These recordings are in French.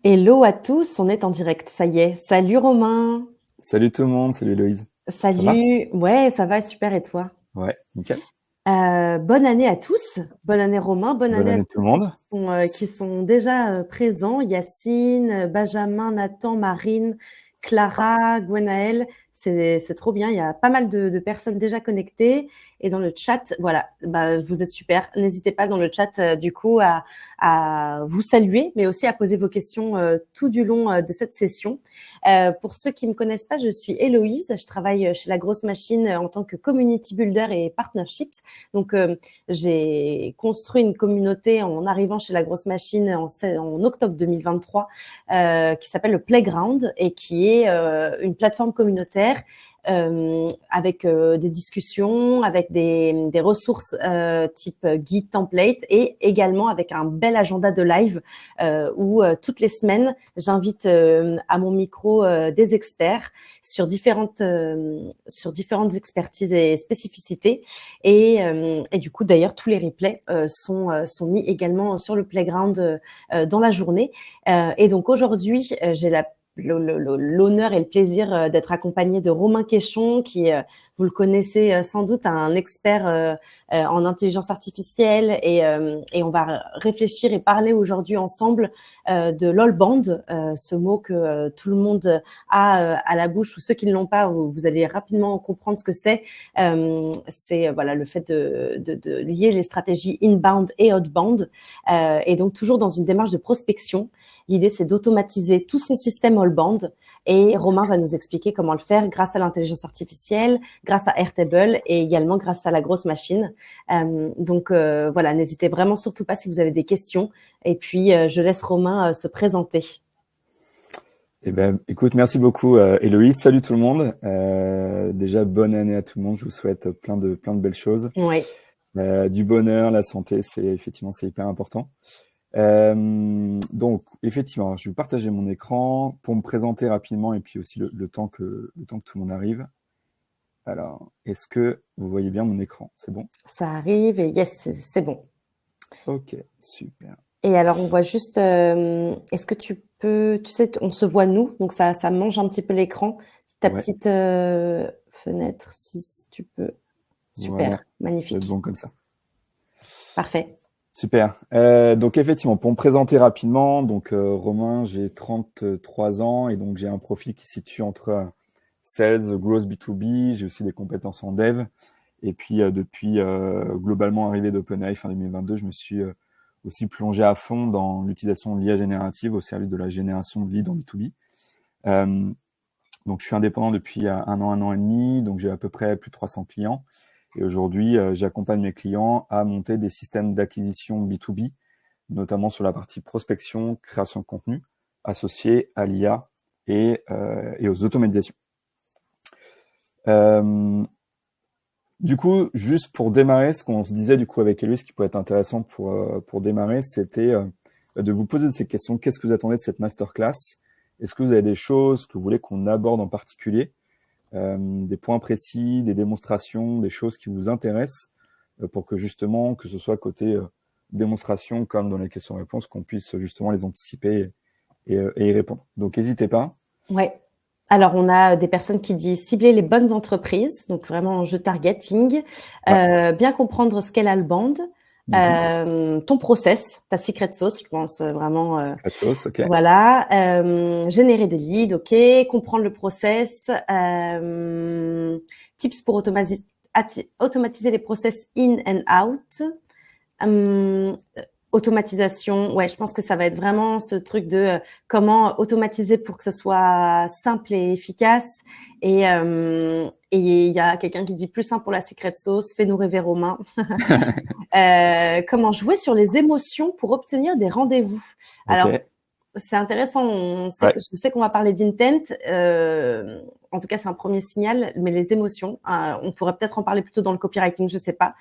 Hello à tous, on est en direct, ça y est. Salut Romain. Salut tout le monde, salut Héloïse. Ça va? Salut. Ouais, ça va super et toi? Ouais, nickel. Bonne année à tous. Bonne année Romain, bonne Bonne année à année tout tous le ceux monde. qui sont déjà présents. Yacine, Benjamin, Nathan, Marine, Clara, Gwenaël. C'est trop bien, il y a pas mal de personnes déjà connectées. Et dans le chat, voilà, bah, vous êtes super. N'hésitez pas dans le chat du coup à vous saluer, mais aussi à poser vos questions tout du long de cette session. Pour ceux qui me connaissent pas, je suis Héloïse. Je travaille chez La Grosse Machine en tant que community builder et partnerships. Donc, j'ai construit une communauté en arrivant chez La Grosse Machine en octobre 2023 qui s'appelle le Playground et qui est une plateforme communautaire avec des discussions, avec des ressources type guide, template et également avec un bel agenda de live où toutes les semaines, j'invite à mon micro des experts sur différentes expertises et spécificités. Et du coup, d'ailleurs, tous les replays sont mis également sur le Playground dans la journée. Et donc aujourd'hui, j'ai l'honneur et le plaisir d'être accompagnée de Romain Quéchon, qui est, vous le connaissez sans doute, un expert en intelligence artificielle. Et on va réfléchir et parler aujourd'hui ensemble de l'all-band, ce mot que tout le monde a à la bouche, ou ceux qui ne l'ont pas, vous allez rapidement comprendre ce que c'est. C'est voilà, le fait de lier les stratégies inbound et outbound. Et donc toujours dans une démarche de prospection. L'idée, c'est d'automatiser tout son système all-band et Romain va nous expliquer comment le faire grâce à l'intelligence artificielle, grâce à Airtable et également grâce à La Grosse Machine. Donc voilà, n'hésitez vraiment surtout pas si vous avez des questions. Et puis, je laisse Romain se présenter. Eh ben, écoute, merci beaucoup Héloïse. Salut tout le monde. Déjà, bonne année à tout le monde. Je vous souhaite plein de belles choses. Oui. Du bonheur, la santé, c'est hyper important. Donc, effectivement, je vais partager mon écran pour me présenter rapidement et puis aussi le temps que tout le monde arrive. Alors, est-ce que vous voyez bien mon écran? C'est bon? Ça arrive et yes, c'est bon. Ok, super. Et alors, on voit juste, est-ce que tu peux, tu sais, on se voit nous, donc ça mange un petit peu l'écran. Ta Ouais, petite fenêtre, si tu peux. Super, voilà. Ça va être magnifique. bon comme ça. Parfait. Super. Donc effectivement, pour me présenter rapidement, donc Romain, j'ai 33 ans et donc j'ai un profil qui se situe entre sales, growth B2B. J'ai aussi des compétences en dev. Et puis depuis globalement arrivé d'OpenAI fin 2022, je me suis aussi plongé à fond dans l'utilisation de l'IA générative au service de la génération de leads en B2B. Donc je suis indépendant depuis un an et demi, donc j'ai à peu près plus de 300 clients. Et aujourd'hui, j'accompagne mes clients à monter des systèmes d'acquisition B2B, notamment sur la partie prospection, création de contenu, associée à l'IA et aux automatisations. Du coup, juste pour démarrer, ce qu'on se disait du coup avec Héloïse, qui pourrait être intéressant pour démarrer, c'était de vous poser ces questions. Qu'est-ce que vous attendez de cette masterclass? Est-ce que vous avez des choses que vous voulez qu'on aborde en particulier? Des points précis, des démonstrations, des choses qui vous intéressent pour que justement, que ce soit côté démonstration comme dans les questions-réponses, qu'on puisse justement les anticiper et y répondre. Donc, n'hésitez pas. Ouais. Alors, on a des personnes qui disent cibler les bonnes entreprises, donc vraiment enjeu targeting, Ouais. bien comprendre ce qu'est l'alband, ton process, ta secret sauce, je pense vraiment. Secret sauce, ok. Voilà, générer des leads, ok, comprendre le process, tips pour automatiser les process in and out. Automatisation, ouais, je pense que ça va être vraiment ce truc de comment automatiser pour que ce soit simple et efficace. Et il y a quelqu'un qui dit plus simple pour la secret sauce, fais-nous rêver Romain. Comment jouer sur les émotions pour obtenir des rendez-vous. Alors, Ok. c'est intéressant. Ouais. Je sais qu'on va parler d'intent. En tout cas, c'est un premier signal. Mais les émotions, on pourrait peut-être en parler plutôt dans le copywriting, je sais pas.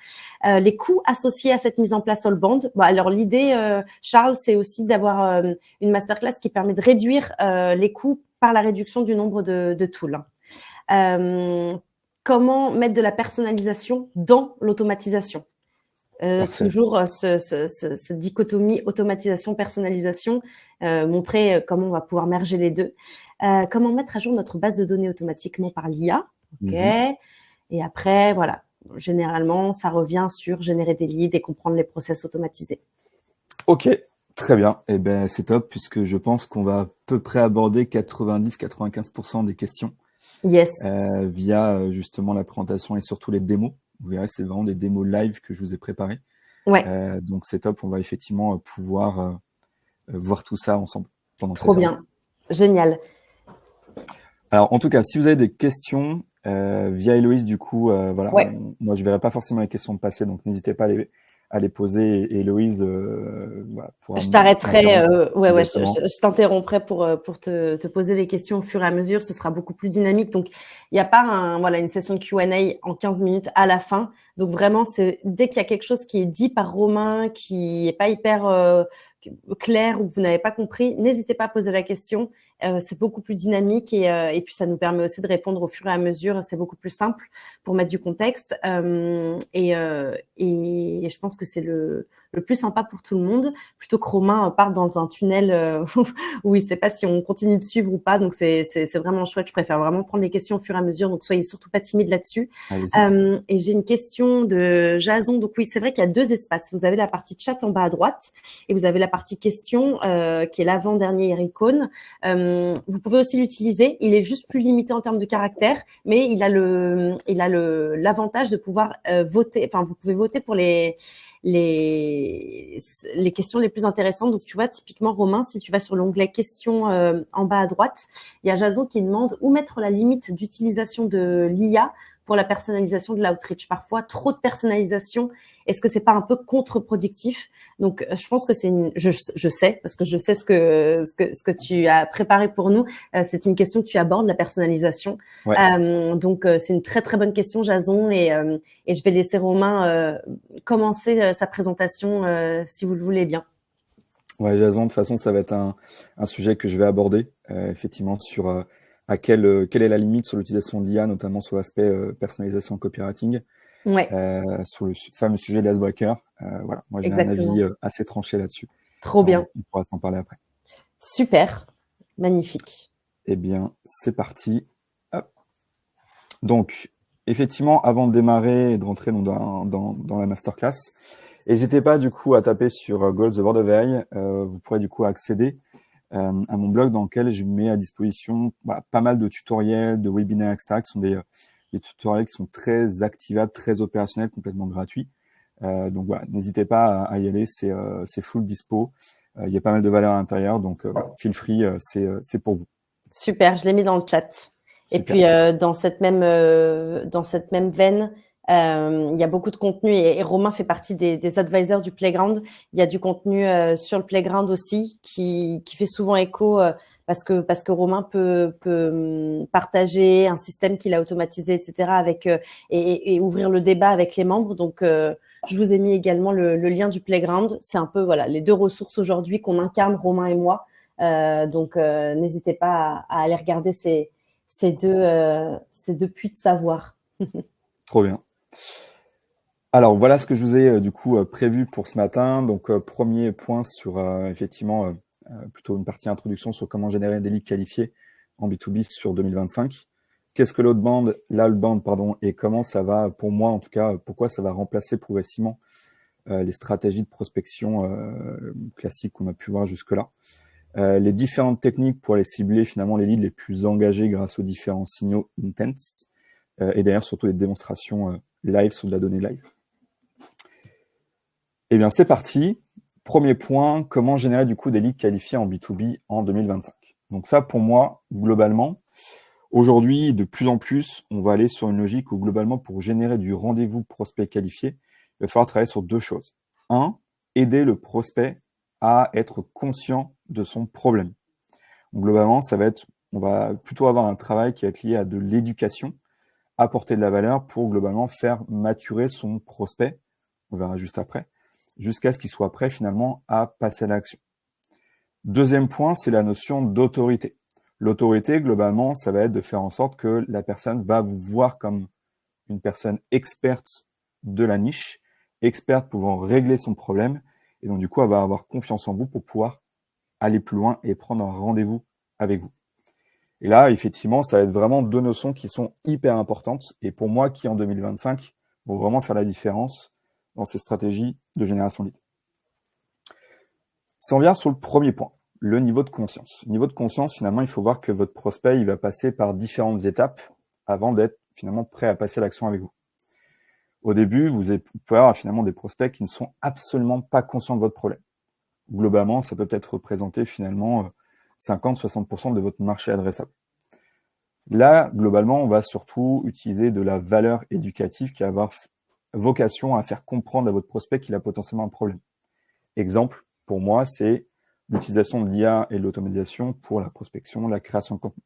Les coûts associés à cette mise en place all band. Bon, alors l'idée, Charles, c'est aussi d'avoir une masterclass qui permet de réduire les coûts par la réduction du nombre de tools. Comment mettre de la personnalisation dans l'automatisation. Parfait. Toujours cette dichotomie automatisation-personnalisation, montrer comment on va pouvoir merger les deux. Comment mettre à jour notre base de données automatiquement par l'IA. OK. Et après, voilà, généralement, ça revient sur générer des leads et comprendre les process automatisés. Ok, très bien. Eh ben, c'est top puisque je pense qu'on va à peu près aborder 90-95% des questions Yes. via justement la présentation et surtout les démos. Vous verrez, c'est vraiment des démos live que je vous ai préparées. Ouais, Donc c'est top, on va effectivement pouvoir voir tout ça ensemble pendant trop cette heure. bien. Génial. Alors en tout cas, si vous avez des questions via Héloïse, du coup, voilà, Ouais. moi je verrai pas forcément les questions passer, donc n'hésitez pas à les poser et Héloïse voilà, pourra Je t'arrêterai, m'interrompre. ouais, Exactement. je t'interromprai pour te poser les questions au fur et à mesure. Ce sera beaucoup plus dynamique. Donc, il n'y a pas voilà, une session de Q&A en 15 minutes à la fin. Donc, vraiment, c'est dès qu'il y a quelque chose qui est dit par Romain, qui n'est pas hyper clair ou vous n'avez pas compris, n'hésitez pas à poser la question. C'est beaucoup plus dynamique et puis ça nous permet aussi de répondre au fur et à mesure. C'est beaucoup plus simple pour mettre du contexte. Et je pense que c'est le plus sympa pour tout le monde, plutôt que Romain parte dans un tunnel où il ne sait pas si on continue de suivre ou pas. Donc, c'est vraiment chouette. Je préfère vraiment prendre les questions au fur et à mesure. Donc, soyez surtout pas timide là-dessus. Allez-y. Et j'ai une question de Jason. Donc, oui, c'est vrai qu'il y a deux espaces. Vous avez la partie chat en bas à droite et vous avez la partie questions qui est l'avant-dernier icône. Vous pouvez aussi l'utiliser. Il est juste plus limité en termes de caractères, mais il a l'avantage de pouvoir voter. Enfin, vous pouvez voter pour les questions les plus intéressantes. Donc, tu vois, typiquement, Romain, si tu vas sur l'onglet questions en bas à droite, il y a Jason qui demande où mettre la limite d'utilisation de l'IA pour la personnalisation de l'outreach. Parfois, trop de personnalisation, est-ce que c'est pas un peu contre-productif? Donc, je pense que je sais, parce que je sais ce que tu as préparé pour nous. C'est une question que tu abordes, la personnalisation. Ouais. Donc, c'est une très, très bonne question, Jason, et je vais laisser Romain commencer sa présentation si vous le voulez bien. Ouais, Jason, de toute façon, ça va être un sujet que je vais aborder, effectivement, sur quelle est la limite sur l'utilisation de l'IA, notamment sur l'aspect personnalisation copywriting, Ouais, sur le fameux sujet de l'icebreaker. Voilà, moi j'ai un avis exactement. assez tranché là-dessus. Trop bien. On pourra s'en parler après. Super. Magnifique. Eh bien, c'est parti. Hop. Donc, effectivement, avant de démarrer et de rentrer dans la masterclass, n'hésitez pas du coup à taper sur Goals the World of AI. Vous pourrez du coup accéder à mon blog dans lequel je mets à disposition pas mal de tutoriels, de webinaires, etc. qui sont des tutoriels qui sont très activables, très opérationnels, complètement gratuits. Donc voilà, n'hésitez pas à y aller, c'est full dispo. Il y a pas mal de valeurs à l'intérieur, donc feel free, c'est pour vous. Super, je l'ai mis dans le chat. Et Super. puis dans cette même veine, il y a beaucoup de contenu et Romain fait partie des advisors du Playground. Il y a du contenu sur le Playground aussi qui fait souvent écho parce que Romain peut partager un système qu'il a automatisé, etc. avec et ouvrir le débat avec les membres. Donc je vous ai mis également le lien du Playground. C'est un peu voilà les deux ressources aujourd'hui qu'on incarne Romain et moi. Donc, n'hésitez pas à aller regarder ces deux puits de savoir. Trop bien. Alors voilà ce que je vous ai du coup prévu pour ce matin. Donc premier point sur effectivement plutôt une partie introduction sur comment générer des leads qualifiés en B2B sur 2025. Qu'est-ce que l'outbound, pardon, et comment ça va, pour moi en tout cas, pourquoi ça va remplacer progressivement les stratégies de prospection classiques qu'on a pu voir jusque-là. Les différentes techniques pour aller cibler finalement les leads les plus engagés grâce aux différents signaux intent et d'ailleurs surtout les démonstrations live sur de la donnée live. Eh bien, c'est parti. Premier point, comment générer du coup des leads qualifiés en B2B en 2025. Donc ça, pour moi, globalement, aujourd'hui, de plus en plus, on va aller sur une logique où globalement, pour générer du rendez-vous prospect qualifié, il va falloir travailler sur deux choses. Un, aider le prospect à être conscient de son problème. Donc, globalement, on va plutôt avoir un travail qui va être lié à de l'éducation, apporter de la valeur pour globalement faire maturer son prospect. On verra juste après, jusqu'à ce qu'il soit prêt finalement à passer à l'action. Deuxième point, c'est la notion d'autorité. L'autorité, globalement, ça va être de faire en sorte que la personne va vous voir comme une personne experte de la niche experte pouvant régler son problème. Et donc, du coup, elle va avoir confiance en vous pour pouvoir aller plus loin et prendre un rendez-vous avec vous. Et là, effectivement, ça va être vraiment 2 notions qui sont hyper importantes. Et pour moi, qui en 2025 vont vraiment faire la différence dans ces stratégies de génération de leads. Si on vient sur le premier point, le niveau de conscience. Niveau de conscience, finalement, il faut voir que votre prospect, il va passer par différentes étapes avant d'être finalement prêt à passer à l'action avec vous. Au début, vous pouvez avoir finalement des prospects qui ne sont absolument pas conscients de votre problème. Globalement, ça peut peut-être représenter finalement 50-60% de votre marché adressable. Là, globalement, on va surtout utiliser de la valeur éducative qui va avoir vocation à faire comprendre à votre prospect qu'il a potentiellement un problème. Exemple, pour moi, c'est l'utilisation de l'IA et de l'automatisation pour la prospection, la création de contenu.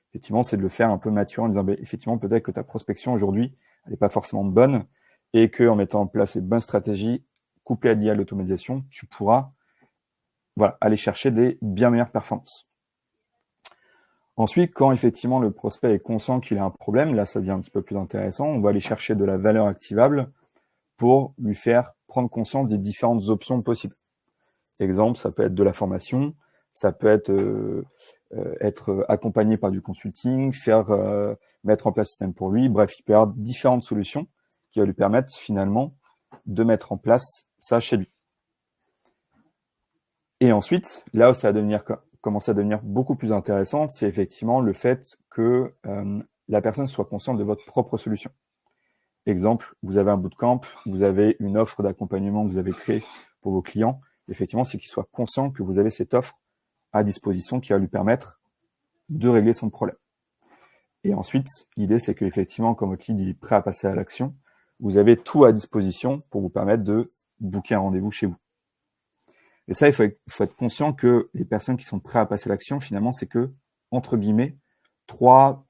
Effectivement, c'est de le faire un peu mature en disant, effectivement, peut-être que ta prospection aujourd'hui, elle n'est pas forcément bonne et qu'en mettant en place les bonnes stratégies couplées à l'IA et l'automatisation, tu pourras aller chercher des bien meilleures performances. Ensuite, quand effectivement le prospect est conscient qu'il a un problème, là ça devient un petit peu plus intéressant, on va aller chercher de la valeur activable pour lui faire prendre conscience des différentes options possibles. Exemple, ça peut être de la formation, ça peut être accompagné par du consulting, mettre en place un système pour lui. Bref, il peut y avoir différentes solutions qui vont lui permettre finalement de mettre en place ça chez lui. Et ensuite, là où ça va commencer à devenir beaucoup plus intéressant, c'est effectivement le fait que la personne soit consciente de votre propre solution. Exemple, vous avez un bootcamp, vous avez une offre d'accompagnement que vous avez créée pour vos clients. Effectivement, c'est qu'il soit conscient que vous avez cette offre à disposition qui va lui permettre de régler son problème. Et ensuite, l'idée, c'est qu'effectivement, quand votre lead est prêt à passer à l'action, vous avez tout à disposition pour vous permettre de booker un rendez-vous chez vous. Et ça, il faut être conscient que les personnes qui sont prêtes à passer à l'action, finalement, c'est que, entre guillemets, 3,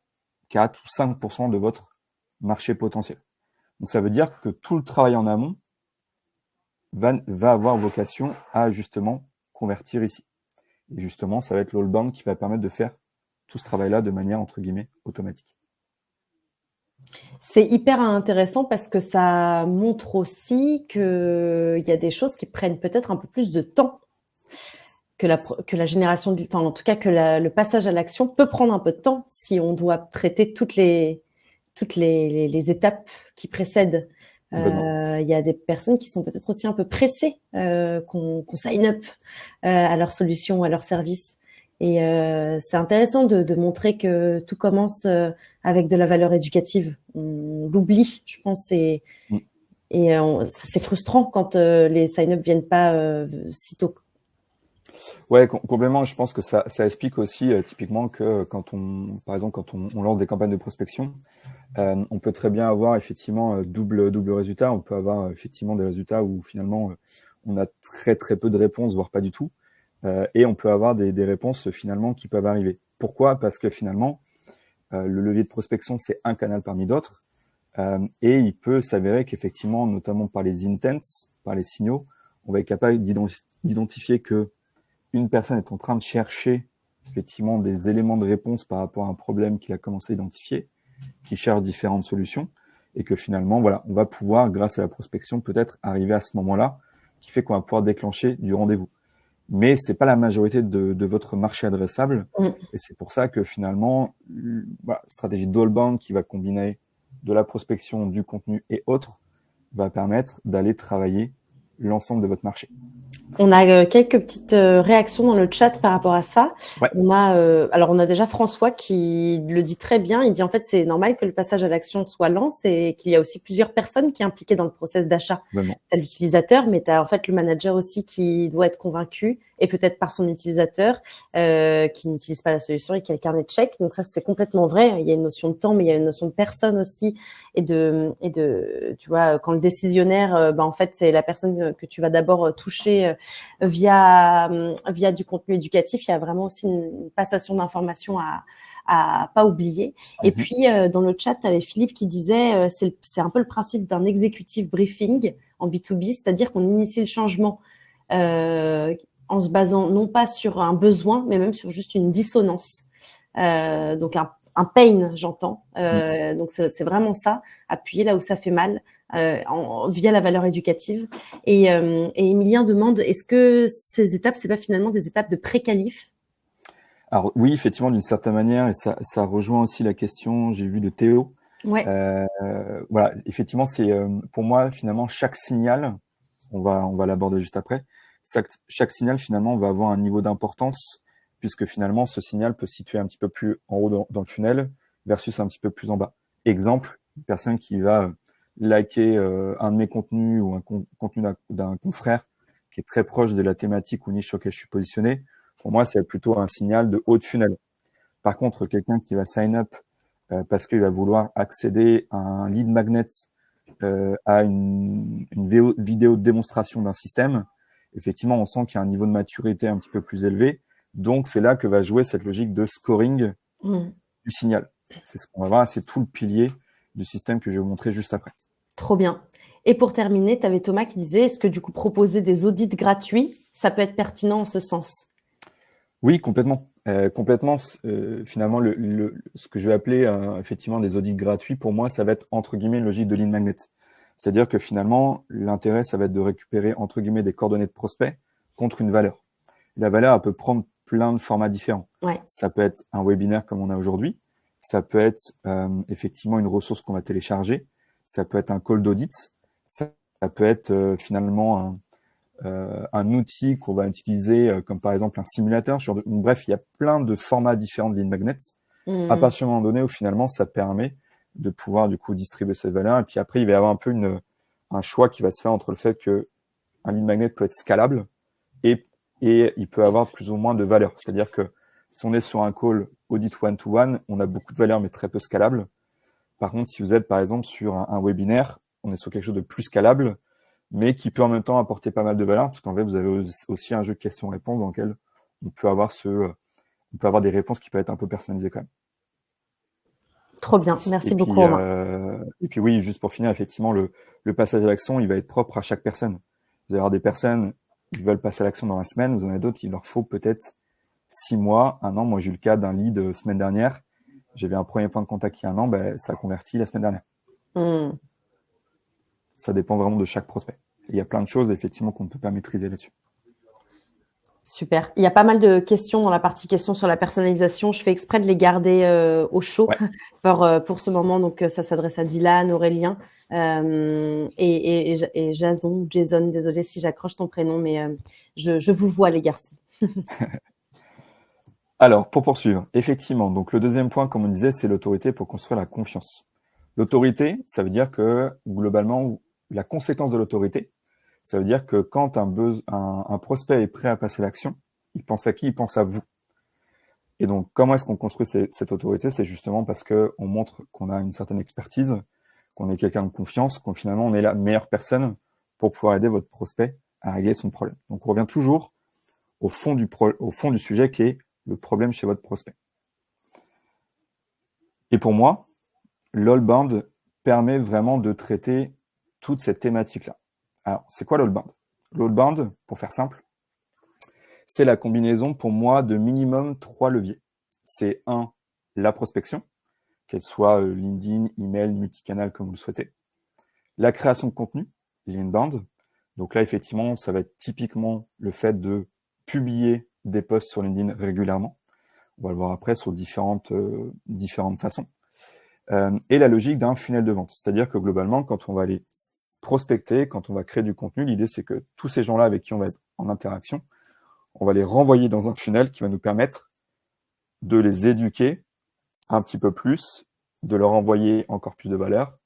4 ou 5% de votre marché potentiel. Donc, ça veut dire que tout le travail en amont va avoir vocation à justement convertir ici. Et justement, ça va être l'all-bound qui va permettre de faire tout ce travail-là de manière, entre guillemets, automatique. C'est hyper intéressant parce que ça montre aussi qu'il y a des choses qui prennent peut-être un peu plus de temps que la génération, enfin en tout cas que le passage à l'action peut prendre un peu de temps si on doit traiter toutes les étapes qui précèdent. Il y a des personnes qui sont peut-être aussi un peu pressées qu'on sign up à leur solution ou à leur service. Et c'est intéressant de montrer que tout commence avec de la valeur éducative. On l'oublie, je pense, et c'est frustrant quand les sign-up viennent pas si tôt. Ouais, complètement. Je pense que ça explique aussi typiquement que par exemple, quand on lance des campagnes de prospection, on peut très bien avoir effectivement double résultat. On peut avoir effectivement des résultats où finalement on a très très peu de réponses, voire pas du tout. Et on peut avoir des réponses finalement qui peuvent arriver. Pourquoi ? Parce que finalement, le levier de prospection, c'est un canal parmi d'autres. Et il peut s'avérer qu'effectivement, notamment par les intents, par les signaux, on va être capable d'identifier que une personne est en train de chercher effectivement des éléments de réponse par rapport à un problème qu'il a commencé à identifier, qui cherche différentes solutions, et que finalement, on va pouvoir, grâce à la prospection, peut-être arriver à ce moment-là, qui fait qu'on va pouvoir déclencher du rendez-vous. Mais c'est pas la majorité de votre marché adressable, et c'est pour ça que finalement, stratégie d'all-bound qui va combiner de la prospection, du contenu et autres, va permettre d'aller travailler l'ensemble de votre marché. On a quelques petites réactions dans le chat par rapport à ça. Ouais. On a déjà François qui le dit très bien. Il dit en fait c'est normal que le passage à l'action soit lent, c'est qu'il y a aussi plusieurs personnes qui sont impliquées dans le process d'achat. T'as l'utilisateur, mais t'as en fait le manager aussi qui doit être convaincu et peut-être par son utilisateur qui n'utilise pas la solution et qui a le carnet de chèques. Donc ça c'est complètement vrai. Il y a une notion de temps, mais il y a une notion de personne aussi et de tu vois quand le décisionnaire, en fait c'est la personne que tu vas d'abord toucher via du contenu éducatif. Il y a vraiment aussi une passation d'informations à pas oublier. Et puis dans le chat, tu avais Philippe qui disait c'est un peu le principe d'un executive briefing en B2B, c'est-à-dire qu'on initie le changement en se basant non pas sur un besoin, mais même sur juste une dissonance. Donc un pain, j'entends. Donc c'est vraiment ça, appuyer là où ça fait mal, via la valeur éducative. Et Emilien demande, est-ce que ces étapes, c'est pas finalement des étapes de pré-qualif? Alors oui, effectivement, d'une certaine manière, et ça rejoint aussi la question, j'ai vu de Théo. Ouais. Voilà, effectivement, c'est pour moi finalement chaque signal, on va l'aborder juste après. Chaque signal finalement va avoir un niveau d'importance puisque finalement ce signal peut se situer un petit peu plus en haut dans le funnel versus un petit peu plus en bas. Exemple, une personne qui va liker un de mes contenus ou un contenu d'un confrère qui est très proche de la thématique ou niche sur laquelle je suis positionné, pour moi, c'est plutôt un signal de haut de funnel. Par contre, quelqu'un qui va sign up parce qu'il va vouloir accéder à un lead magnet, à une vidéo de démonstration d'un système, effectivement, on sent qu'il y a un niveau de maturité un petit peu plus élevé. Donc, c'est là que va jouer cette logique de scoring du signal. C'est ce qu'on va voir, c'est tout le pilier du système que je vais vous montrer juste après. Trop bien. Et pour terminer, tu avais Thomas qui disait, est-ce que du coup, proposer des audits gratuits, ça peut être pertinent en ce sens? Oui, complètement. Complètement, finalement, ce que je vais appeler effectivement des audits gratuits, pour moi, ça va être entre guillemets une logique de lead magnet. C'est-à-dire que finalement, l'intérêt, ça va être de récupérer entre guillemets des coordonnées de prospects contre une valeur. La valeur, elle peut prendre plein de formats différents. Ouais. Ça peut être un webinaire comme on a aujourd'hui. Ça peut être effectivement une ressource qu'on va télécharger. Ça peut être un call d'audit. Ça peut être finalement un outil qu'on va utiliser, comme par exemple un simulateur. Bref, il y a plein de formats différents de lead magnets. À partir d'un moment donné où finalement, ça permet de pouvoir du coup distribuer cette valeur. Et puis après, il va y avoir un peu un choix qui va se faire entre le fait que un lead magnet peut être scalable et il peut avoir plus ou moins de valeur. C'est-à-dire que si on est sur un call audit one-to-one, on a beaucoup de valeur mais très peu scalable. Par contre, si vous êtes par exemple sur un webinaire, on est sur quelque chose de plus scalable, mais qui peut en même temps apporter pas mal de valeur, parce qu'en fait, vous avez aussi un jeu de questions-réponses dans lequel on peut avoir des réponses qui peuvent être un peu personnalisées quand même. Trop bien, merci beaucoup Romain. Et puis oui, juste pour finir, effectivement, le passage à l'action, il va être propre à chaque personne. Vous allez avoir des personnes qui veulent passer à l'action dans la semaine, vous en avez d'autres, il leur faut peut-être 6 mois, 1 an. Moi, j'ai eu le cas d'un lead semaine dernière. J'avais un premier point de contact il y a 1 an, ça a converti la semaine dernière. Ça dépend vraiment de chaque prospect. Et il y a plein de choses, effectivement, qu'on ne peut pas maîtriser là-dessus. Super. Il y a pas mal de questions dans la partie questions sur la personnalisation. Je fais exprès de les garder au chaud pour ce moment. Donc, ça s'adresse à Dylan, Aurélien et Jason. Jason, désolé si j'accroche ton prénom, mais je vous vois, les garçons. Alors, pour poursuivre, effectivement, donc le deuxième point, comme on disait, c'est l'autorité pour construire la confiance. L'autorité, ça veut dire que, globalement, la conséquence de l'autorité, ça veut dire que quand un prospect est prêt à passer l'action, il pense à qui? Il pense à vous. Et donc, comment est-ce qu'on construit cette autorité? C'est justement parce que on montre qu'on a une certaine expertise, qu'on est quelqu'un de confiance, qu'on finalement on est la meilleure personne pour pouvoir aider votre prospect à régler son problème. Donc, on revient toujours au fond du sujet qui est le problème chez votre prospect. Et pour moi, l'allbound permet vraiment de traiter toute cette thématique-là. Alors, c'est quoi l'allbound? L'allbound, pour faire simple, c'est la combinaison pour moi de minimum 3 leviers. C'est la prospection, qu'elle soit LinkedIn, email, multicanal comme vous le souhaitez. La création de contenu, l'inbound. Donc là, effectivement, ça va être typiquement le fait de publier des posts sur LinkedIn régulièrement. On va le voir après sur différentes façons. Et la logique d'un funnel de vente. C'est-à-dire que globalement, quand on va aller prospecter, quand on va créer du contenu, l'idée c'est que tous ces gens-là avec qui on va être en interaction, on va les renvoyer dans un funnel qui va nous permettre de les éduquer un petit peu plus, de leur envoyer encore plus de valeur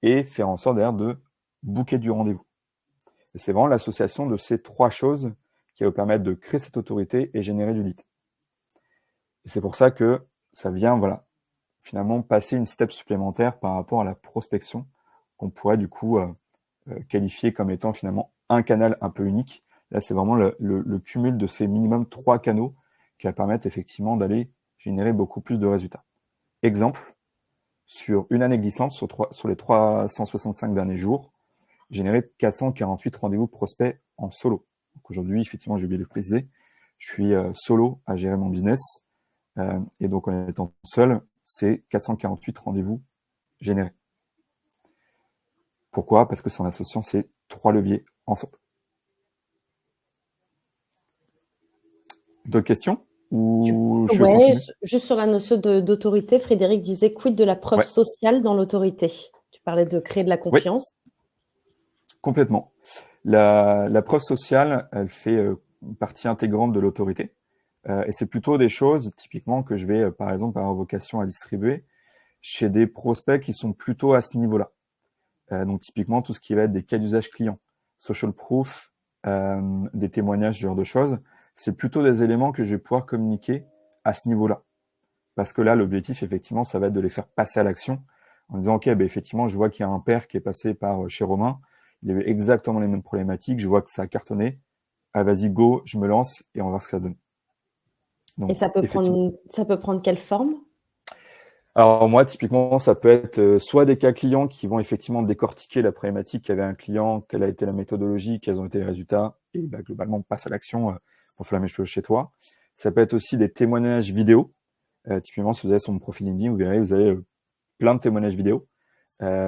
et faire en sorte d'ailleurs de booker du rendez-vous. Et c'est vraiment l'association de ces 3 choses qui va vous permettre de créer cette autorité et générer du lead. Et c'est pour ça que ça vient, finalement passer une step supplémentaire par rapport à la prospection qu'on pourrait du coup qualifier comme étant finalement un canal un peu unique. Là, c'est vraiment le cumul de ces minimum 3 canaux qui va permettre effectivement d'aller générer beaucoup plus de résultats. Exemple, sur une année glissante, sur les 365 derniers jours, généré 448 rendez-vous prospects en solo. Donc aujourd'hui, effectivement, j'ai oublié de le préciser, je suis solo à gérer mon business. Et donc, en étant seul, c'est 448 rendez-vous générés. Pourquoi? Parce que c'est en associant ces 3 leviers ensemble. D'autres questions? Ou je Ouais, continue? juste sur la notion d'autorité, Frédéric disait quid de la preuve Ouais. sociale dans l'autorité? Tu parlais de créer de la Oui, confiance. complètement. La preuve sociale, elle fait partie intégrante de l'autorité. Et c'est plutôt des choses, typiquement, que je vais, par exemple, avoir vocation à distribuer chez des prospects qui sont plutôt à ce niveau-là. Donc, typiquement, tout ce qui va être des cas d'usage client, social proof, des témoignages, ce genre de choses, c'est plutôt des éléments que je vais pouvoir communiquer à ce niveau-là. Parce que là, l'objectif, effectivement, ça va être de les faire passer à l'action en disant, OK, ben, effectivement, je vois qu'il y a un père qui est passé par chez Romain. Il avait exactement les mêmes problématiques. Je vois que ça a cartonné. Ah, vas-y, go, je me lance et on va voir ce que ça donne. Et Donc, effectivement. ça peut prendre quelle forme? Alors moi, typiquement, ça peut être soit des cas clients qui vont effectivement décortiquer la problématique qu'avait un client, quelle a été la méthodologie, quels ont été les résultats, et bah, globalement, on passe à l'action pour faire la même chose chez toi. Ça peut être aussi des témoignages vidéo. Typiquement, si vous allez sur mon profil LinkedIn, vous verrez, vous avez plein de témoignages vidéo,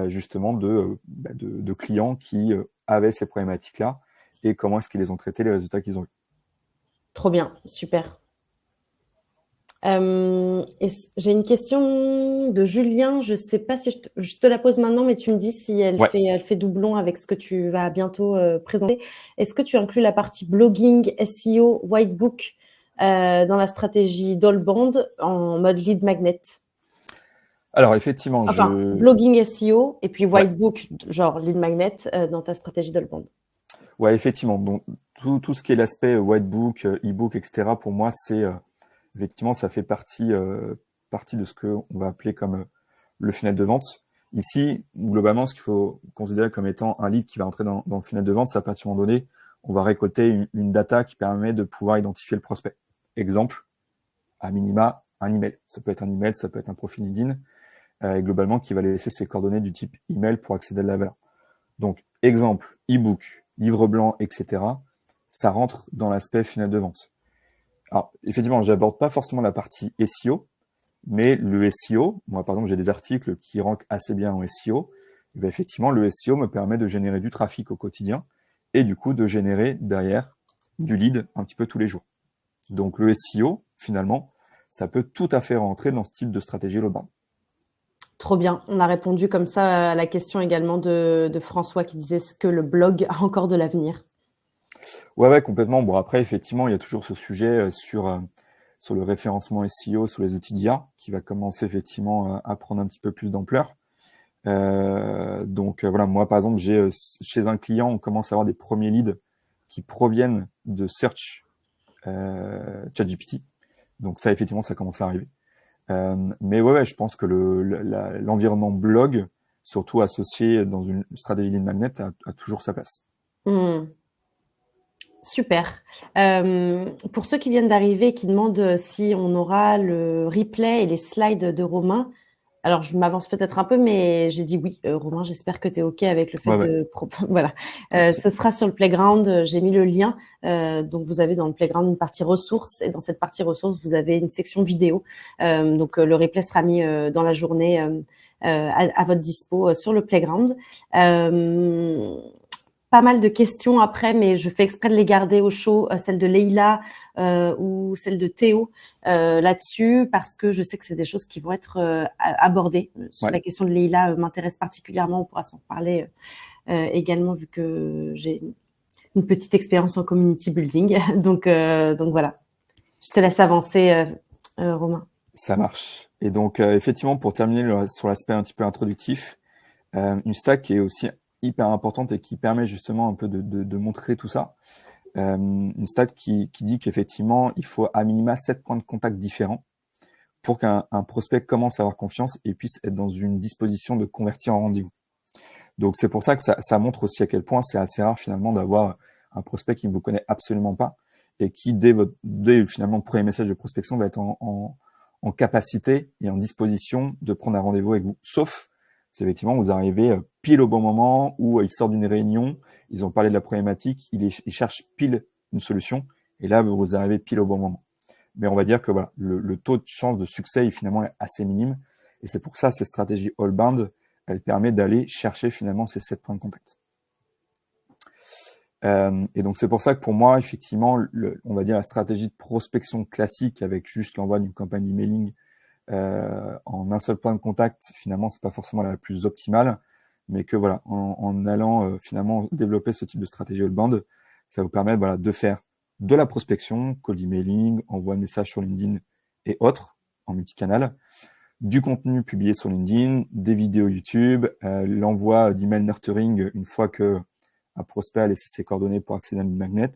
justement de clients qui avaient ces problématiques-là et comment est-ce qu'ils les ont traités, les résultats qu'ils ont eu. Trop bien, super. J'ai une question de Julien. Je ne sais pas si je te la pose maintenant, mais tu me dis si Ouais. elle fait doublon avec ce que tu vas bientôt présenter. Est-ce que tu inclus la partie blogging, SEO, whitebook dans la stratégie d'Allband en mode lead magnet? Alors effectivement, Enfin, blogging, SEO et puis ouais. whitebook, genre lead magnet dans ta stratégie d'Allband. Ouais, effectivement. Donc, tout ce qui est l'aspect whitebook, e-book, etc., pour moi, c'est effectivement, ça fait partie de ce qu'on va appeler comme le funnel de vente. Ici, globalement, ce qu'il faut considérer comme étant un lead qui va entrer dans le funnel de vente, c'est à partir d'un moment donné, on va récolter une data qui permet de pouvoir identifier le prospect. Exemple, à minima, un email. Ça peut être un email, ça peut être un profil LinkedIn, et globalement, qui va laisser ses coordonnées du type email pour accéder à la valeur. Donc, exemple, e-book, livre blanc, etc., ça rentre dans l'aspect funnel de vente. Alors, effectivement, j'aborde pas forcément la partie SEO, mais le SEO, moi, par exemple, j'ai des articles qui rankent assez bien en SEO. Et bien, effectivement, le SEO me permet de générer du trafic au quotidien et du coup, de générer derrière du lead un petit peu tous les jours. Donc, le SEO, finalement, ça peut tout à fait rentrer dans ce type de stratégie globale. Trop bien. On a répondu comme ça à la question également de François qui disait est-ce que le blog a encore de l'avenir? Ouais, complètement. Bon, après, effectivement, il y a toujours ce sujet sur le référencement SEO, sur les outils d'IA, qui va commencer effectivement à prendre un petit peu plus d'ampleur. Donc voilà, moi par exemple, j'ai chez un client, on commence à avoir des premiers leads qui proviennent de search ChatGPT. Donc ça, effectivement, ça commence à arriver. Mais ouais, je pense que l'environnement blog, surtout associé dans une stratégie lead magnet, a toujours sa place. Super. Pour ceux qui viennent d'arriver, qui demandent si on aura le replay et les slides de Romain, alors je m'avance peut-être un peu, mais j'ai dit oui. Romain, j'espère que tu es OK avec le fait Ouais. Voilà. Ce sera sur le Playground. J'ai mis le lien. Donc, vous avez dans le Playground une partie ressources. Et dans cette partie ressources, vous avez une section vidéo. Donc, le replay sera mis dans la journée à votre dispo sur le Playground. Pas mal de questions après, mais je fais exprès de les garder au chaud, celle de Leïla ou celle de Théo là-dessus, parce que je sais que c'est des choses qui vont être abordées. Ouais. La question de Leïla m'intéresse particulièrement, on pourra s'en parler également, vu que j'ai une petite expérience en community building. Donc voilà, je te laisse avancer, Romain. Ça marche. Et donc, effectivement, pour terminer sur l'aspect un petit peu introductif, une stack qui est aussi hyper importante et qui permet justement un peu de montrer tout ça. Une stat qui dit qu'effectivement, il faut à minima 7 points de contact différents pour qu'un prospect commence à avoir confiance et puisse être dans une disposition de convertir en rendez-vous. Donc, c'est pour ça que ça montre aussi à quel point c'est assez rare finalement d'avoir un prospect qui ne vous connaît absolument pas et qui, dès finalement le premier message de prospection, va être en capacité et en disposition de prendre un rendez-vous avec vous. Sauf si effectivement vous arrivez pile au bon moment où ils sortent d'une réunion, ils ont parlé de la problématique, ils cherchent pile une solution et là vous arrivez pile au bon moment. Mais on va dire que voilà, le taux de chance de succès est finalement assez minime et c'est pour ça ces stratégies all-bound, elle permet d'aller chercher finalement ces 7 points de contact. Et donc, c'est pour ça que pour moi, effectivement, on va dire la stratégie de prospection classique avec juste l'envoi d'une campagne d'emailing en un seul point de contact, finalement, c'est pas forcément la plus optimale, mais que voilà, en allant finalement développer ce type de stratégie outbound, ça vous permet voilà, de faire de la prospection, cold emailing, envoi de messages sur LinkedIn et autres en multicanal, du contenu publié sur LinkedIn, des vidéos YouTube, l'envoi d'email nurturing une fois que un prospect a laissé ses coordonnées pour accéder à une magnet,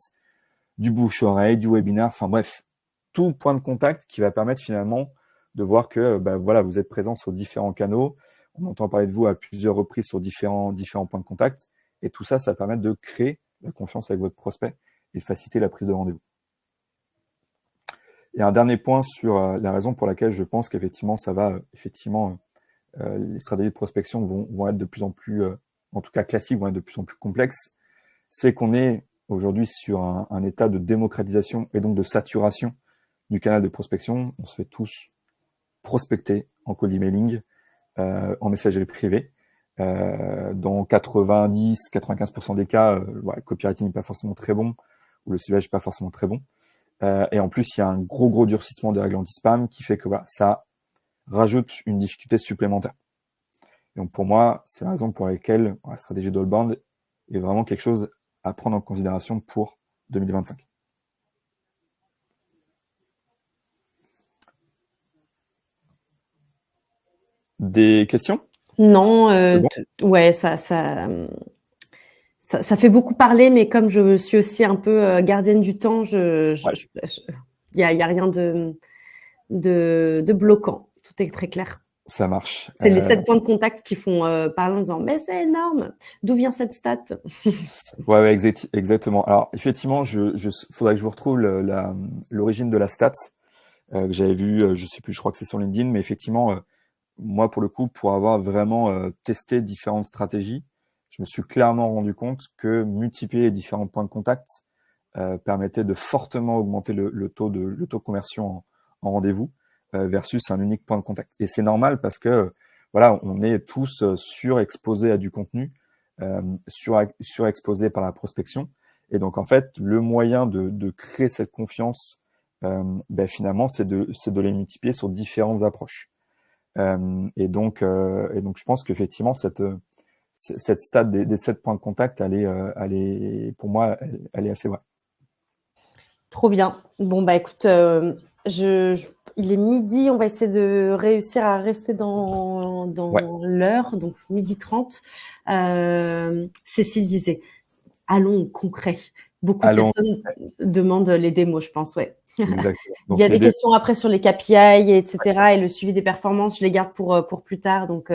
du bouche-oreille, du webinar, enfin bref, tout point de contact qui va permettre finalement de voir que voilà, vous êtes présent sur différents canaux, on entend parler de vous à plusieurs reprises sur différents points de contact, et tout ça, ça permet de créer la confiance avec votre prospect et faciliter la prise de rendez-vous. Et un dernier point sur la raison pour laquelle je pense qu'effectivement, ça va, les stratégies de prospection vont être de plus en plus, en tout cas classiques, vont être de plus en plus complexes, c'est qu'on est aujourd'hui sur un état de démocratisation et donc de saturation du canal de prospection. On se fait tous prospecter en cold emailing, en messagerie privée. Dans 90-95% des cas, le copywriting n'est pas forcément très bon, ou le ciblage n'est pas forcément très bon. Et en plus, il y a un gros durcissement des règles anti-spam qui fait que ça rajoute une difficulté supplémentaire. Et donc pour moi, c'est la raison pour laquelle la stratégie d'outbound est vraiment quelque chose à prendre en considération pour 2025. Des questions? Non, bon ouais, ça fait beaucoup parler, mais comme je suis aussi un peu gardienne du temps, il y a rien de bloquant. Tout est très clair. Ça marche. C'est les 7 points de contact qui font parler en disant mais c'est énorme. D'où vient cette stat? Ouais, exactement. Alors effectivement, faudrait que je vous retrouve l'origine de la stat que j'avais vu. Je sais plus, je crois que c'est sur LinkedIn, mais effectivement, moi pour le coup, pour avoir vraiment testé différentes stratégies, je me suis clairement rendu compte que multiplier les différents points de contact permettait de fortement augmenter le taux de conversion en rendez-vous versus un unique point de contact. Et c'est normal parce que voilà, on est tous surexposés à du contenu, surexposés par la prospection. Et donc en fait, le moyen de créer cette confiance, finalement, c'est de les multiplier sur différentes approches. Et donc je pense qu'effectivement cette stat des 7 points de contact, elle est pour moi, elle est assez vraie. Trop bien. Bon, écoute, il est midi, on va essayer de réussir à rester dans l'heure, donc 12h30. Cécile disait, allons au concret. Beaucoup de personnes demandent les démos, je pense, ouais. Exactement. Donc, il y a des questions après sur les KPI, etc. et le suivi des performances, je les garde pour plus tard. Donc,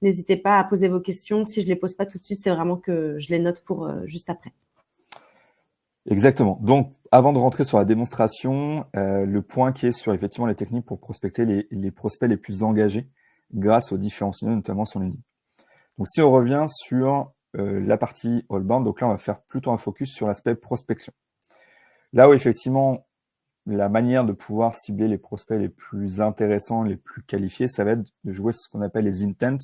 n'hésitez pas à poser vos questions. Si je les pose pas tout de suite, c'est vraiment que je les note pour juste après. Exactement. Donc, avant de rentrer sur la démonstration, le point qui est sur effectivement les techniques pour prospecter les prospects les plus engagés grâce aux différents signaux, notamment sur LinkedIn. Donc, si on revient sur la partie outbound, donc là, on va faire plutôt un focus sur l'aspect prospection. Là où effectivement, la manière de pouvoir cibler les prospects les plus intéressants, les plus qualifiés, ça va être de jouer ce qu'on appelle les intents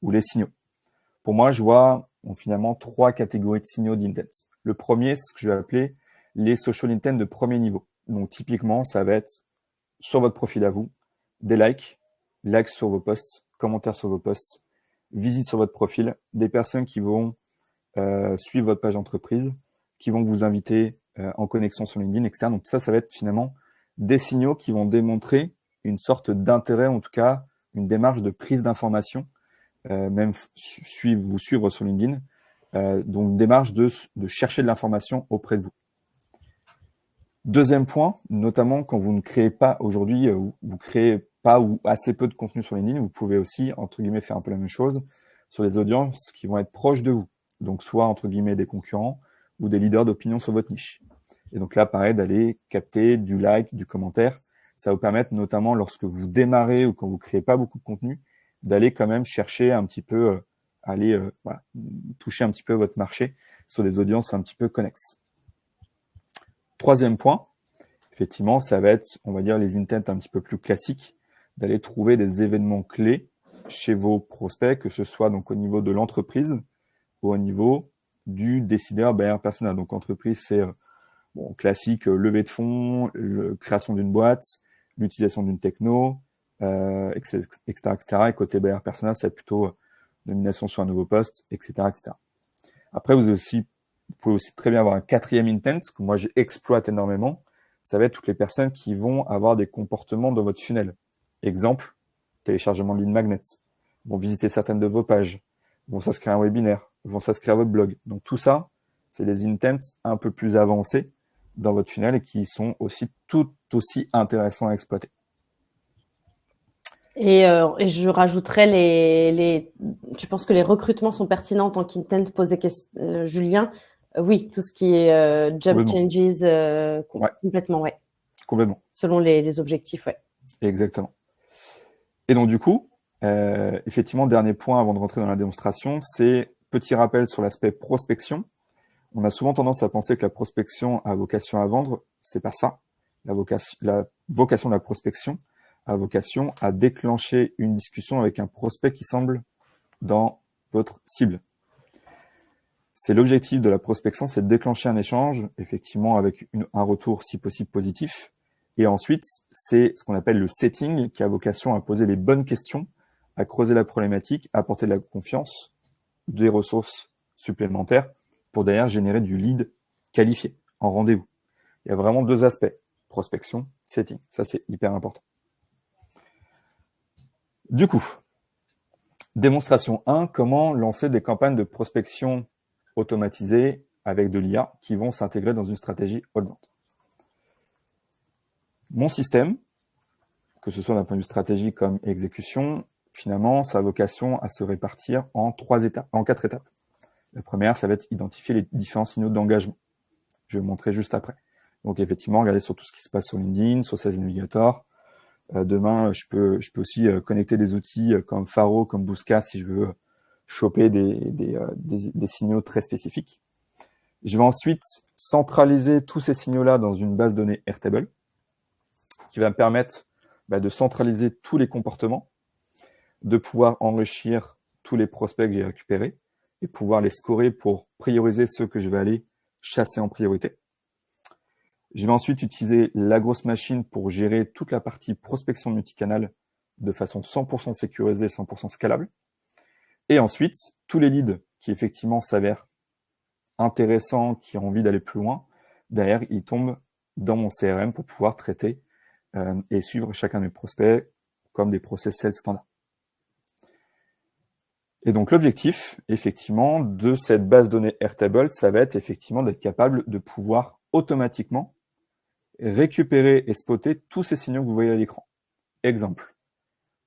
ou les signaux. Pour moi, je vois finalement 3 catégories de signaux d'intents. Le premier, c'est ce que je vais appeler les social intents de premier niveau. Donc typiquement, ça va être sur votre profil à vous, des likes sur vos posts, commentaires sur vos posts, visites sur votre profil, des personnes qui vont suivre votre page d'entreprise, qui vont vous inviter en connexion sur LinkedIn, etc. Donc ça va être finalement des signaux qui vont démontrer une sorte d'intérêt, en tout cas une démarche de prise d'information, même vous suivre sur LinkedIn, donc une démarche de chercher de l'information auprès de vous. Deuxième point, notamment quand vous ne créez pas aujourd'hui, vous créez pas ou assez peu de contenu sur LinkedIn, vous pouvez aussi, entre guillemets, faire un peu la même chose sur les audiences qui vont être proches de vous. Donc, soit, entre guillemets, des concurrents ou des leaders d'opinion sur votre niche. Et donc là, pareil, d'aller capter du like, du commentaire. Ça va vous permettre, notamment lorsque vous démarrez ou quand vous créez pas beaucoup de contenu, d'aller quand même chercher un petit peu, toucher un petit peu votre marché sur des audiences un petit peu connexes. Troisième point, effectivement, ça va être, on va dire, les intents un petit peu plus classiques, d'aller trouver des événements clés chez vos prospects, que ce soit donc au niveau de l'entreprise ou au niveau du décideur buyer persona. Donc entreprise, c'est classique, levée de fonds, création d'une boîte, l'utilisation d'une techno, etc., etc. Et côté buyer persona, c'est plutôt nomination sur un nouveau poste, etc., etc. Après, vous pouvez aussi très bien avoir un quatrième intent, que moi j'exploite énormément. Ça va être toutes les personnes qui vont avoir des comportements dans votre funnel. Exemple, téléchargement de lead magnets, vont visiter certaines de vos pages, vont s'inscrire à un webinaire, vont s'inscrire à votre blog. Donc tout ça, c'est des intents un peu plus avancés dans votre funnel et qui sont aussi tout aussi intéressants à exploiter. Et je rajouterais tu penses que les recrutements sont pertinents en tant qu'intent posé Julien? Oui, tout ce qui est job Complètement. changes, Ouais. complètement, ouais. Complètement. Selon les objectifs, ouais. Exactement. Et donc du coup, effectivement, dernier point avant de rentrer dans la démonstration, c'est petit rappel sur l'aspect prospection. On a souvent tendance à penser que la prospection a vocation à vendre. C'est pas ça. La vocation de la prospection a vocation à déclencher une discussion avec un prospect qui semble dans votre cible. C'est l'objectif de la prospection, c'est de déclencher un échange, effectivement, avec un retour si possible positif. Et ensuite, c'est ce qu'on appelle le setting, qui a vocation à poser les bonnes questions, à creuser la problématique, à apporter de la confiance, des ressources supplémentaires pour derrière générer du lead qualifié en rendez-vous. Il y a vraiment deux aspects, prospection, setting. Ça, c'est hyper important. Du coup, démonstration 1, comment lancer des campagnes de prospection automatisées avec de l'IA qui vont s'intégrer dans une stratégie outbound. Mon système, que ce soit d'un point de vue stratégie comme exécution, finalement, ça a vocation à se répartir en 4 étapes. La première, ça va être identifier les différents signaux d'engagement. Je vais vous montrer juste après. Donc effectivement, regardez sur tout ce qui se passe sur LinkedIn, sur Sales Navigator. Demain, je peux aussi connecter des outils comme Faro, comme Boosca, si je veux choper des signaux très spécifiques. Je vais ensuite centraliser tous ces signaux-là dans une base de données Airtable qui va me permettre de centraliser tous les comportements, de pouvoir enrichir tous les prospects que j'ai récupérés et pouvoir les scorer pour prioriser ceux que je vais aller chasser en priorité. Je vais ensuite utiliser la grosse machine pour gérer toute la partie prospection multicanal de façon 100% sécurisée, 100% scalable. Et ensuite, tous les leads qui effectivement s'avèrent intéressants, qui ont envie d'aller plus loin, derrière, ils tombent dans mon CRM pour pouvoir traiter et suivre chacun de mes prospects comme des process sales standards. Et donc l'objectif, effectivement, de cette base de données Airtable, ça va être effectivement d'être capable de pouvoir automatiquement récupérer et spotter tous ces signaux que vous voyez à l'écran. Exemple,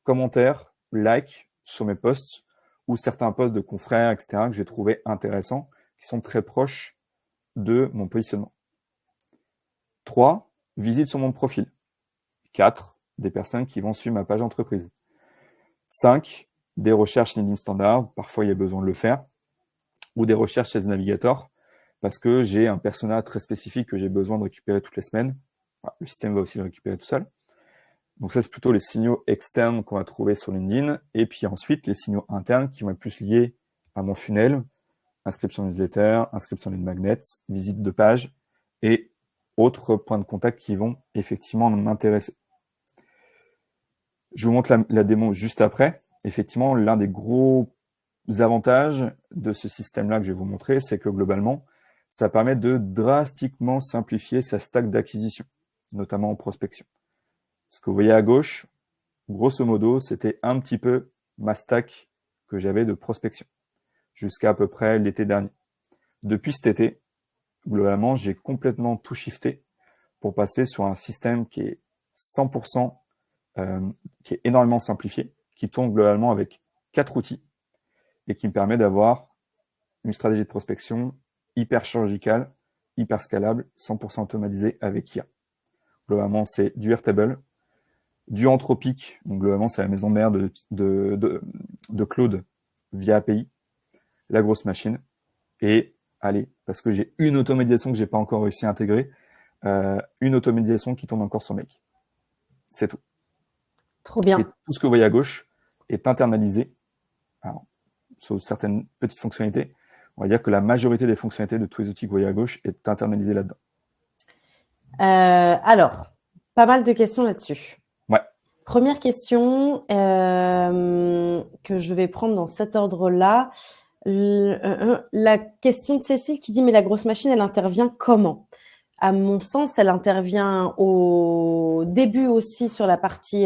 commentaires, like sur mes posts ou certains posts de confrères, etc., que j'ai trouvé intéressants, qui sont très proches de mon positionnement. 3, visites sur mon profil. 4, des personnes qui vont suivre ma page entreprise. 5, des recherches LinkedIn standard, parfois il y a besoin de le faire, ou des recherches Sales Navigator, parce que j'ai un persona très spécifique que j'ai besoin de récupérer toutes les semaines. Le système va aussi le récupérer tout seul. Donc ça, c'est plutôt les signaux externes qu'on va trouver sur LinkedIn. Et puis ensuite, les signaux internes qui vont être plus liés à mon funnel, inscription newsletter, inscription lead magnet, visite de page et autres points de contact qui vont effectivement m'intéresser. Je vous montre la démo juste après. Effectivement, l'un des gros avantages de ce système-là que je vais vous montrer, c'est que globalement, ça permet de drastiquement simplifier sa stack d'acquisition, notamment en prospection. Ce que vous voyez à gauche, grosso modo, c'était un petit peu ma stack que j'avais de prospection, jusqu'à peu près l'été dernier. Depuis cet été, globalement, j'ai complètement tout shifté pour passer sur un système qui est 100%, qui est énormément simplifié, qui tourne globalement avec 4 outils et qui me permet d'avoir une stratégie de prospection hyper chirurgicale, hyper scalable, 100% automatisée avec IA. Globalement, c'est du Airtable, du Anthropic, donc globalement, c'est la maison mère de Claude via API, la grosse machine, et allez, parce que j'ai une automatisation que j'ai pas encore réussi à intégrer, une automatisation qui tourne encore sur Make. C'est tout. Trop bien. Et tout ce que vous voyez à gauche, est internalisé, alors, sauf certaines petites fonctionnalités, on va dire que la majorité des fonctionnalités de tous les outils que vous voyez à gauche est internalisée là-dedans. Alors, pas mal de questions là-dessus. Ouais. Première question que je vais prendre dans cet ordre-là. La question de Cécile qui dit mais la grosse machine, elle intervient comment? À mon sens, elle intervient au début aussi sur la partie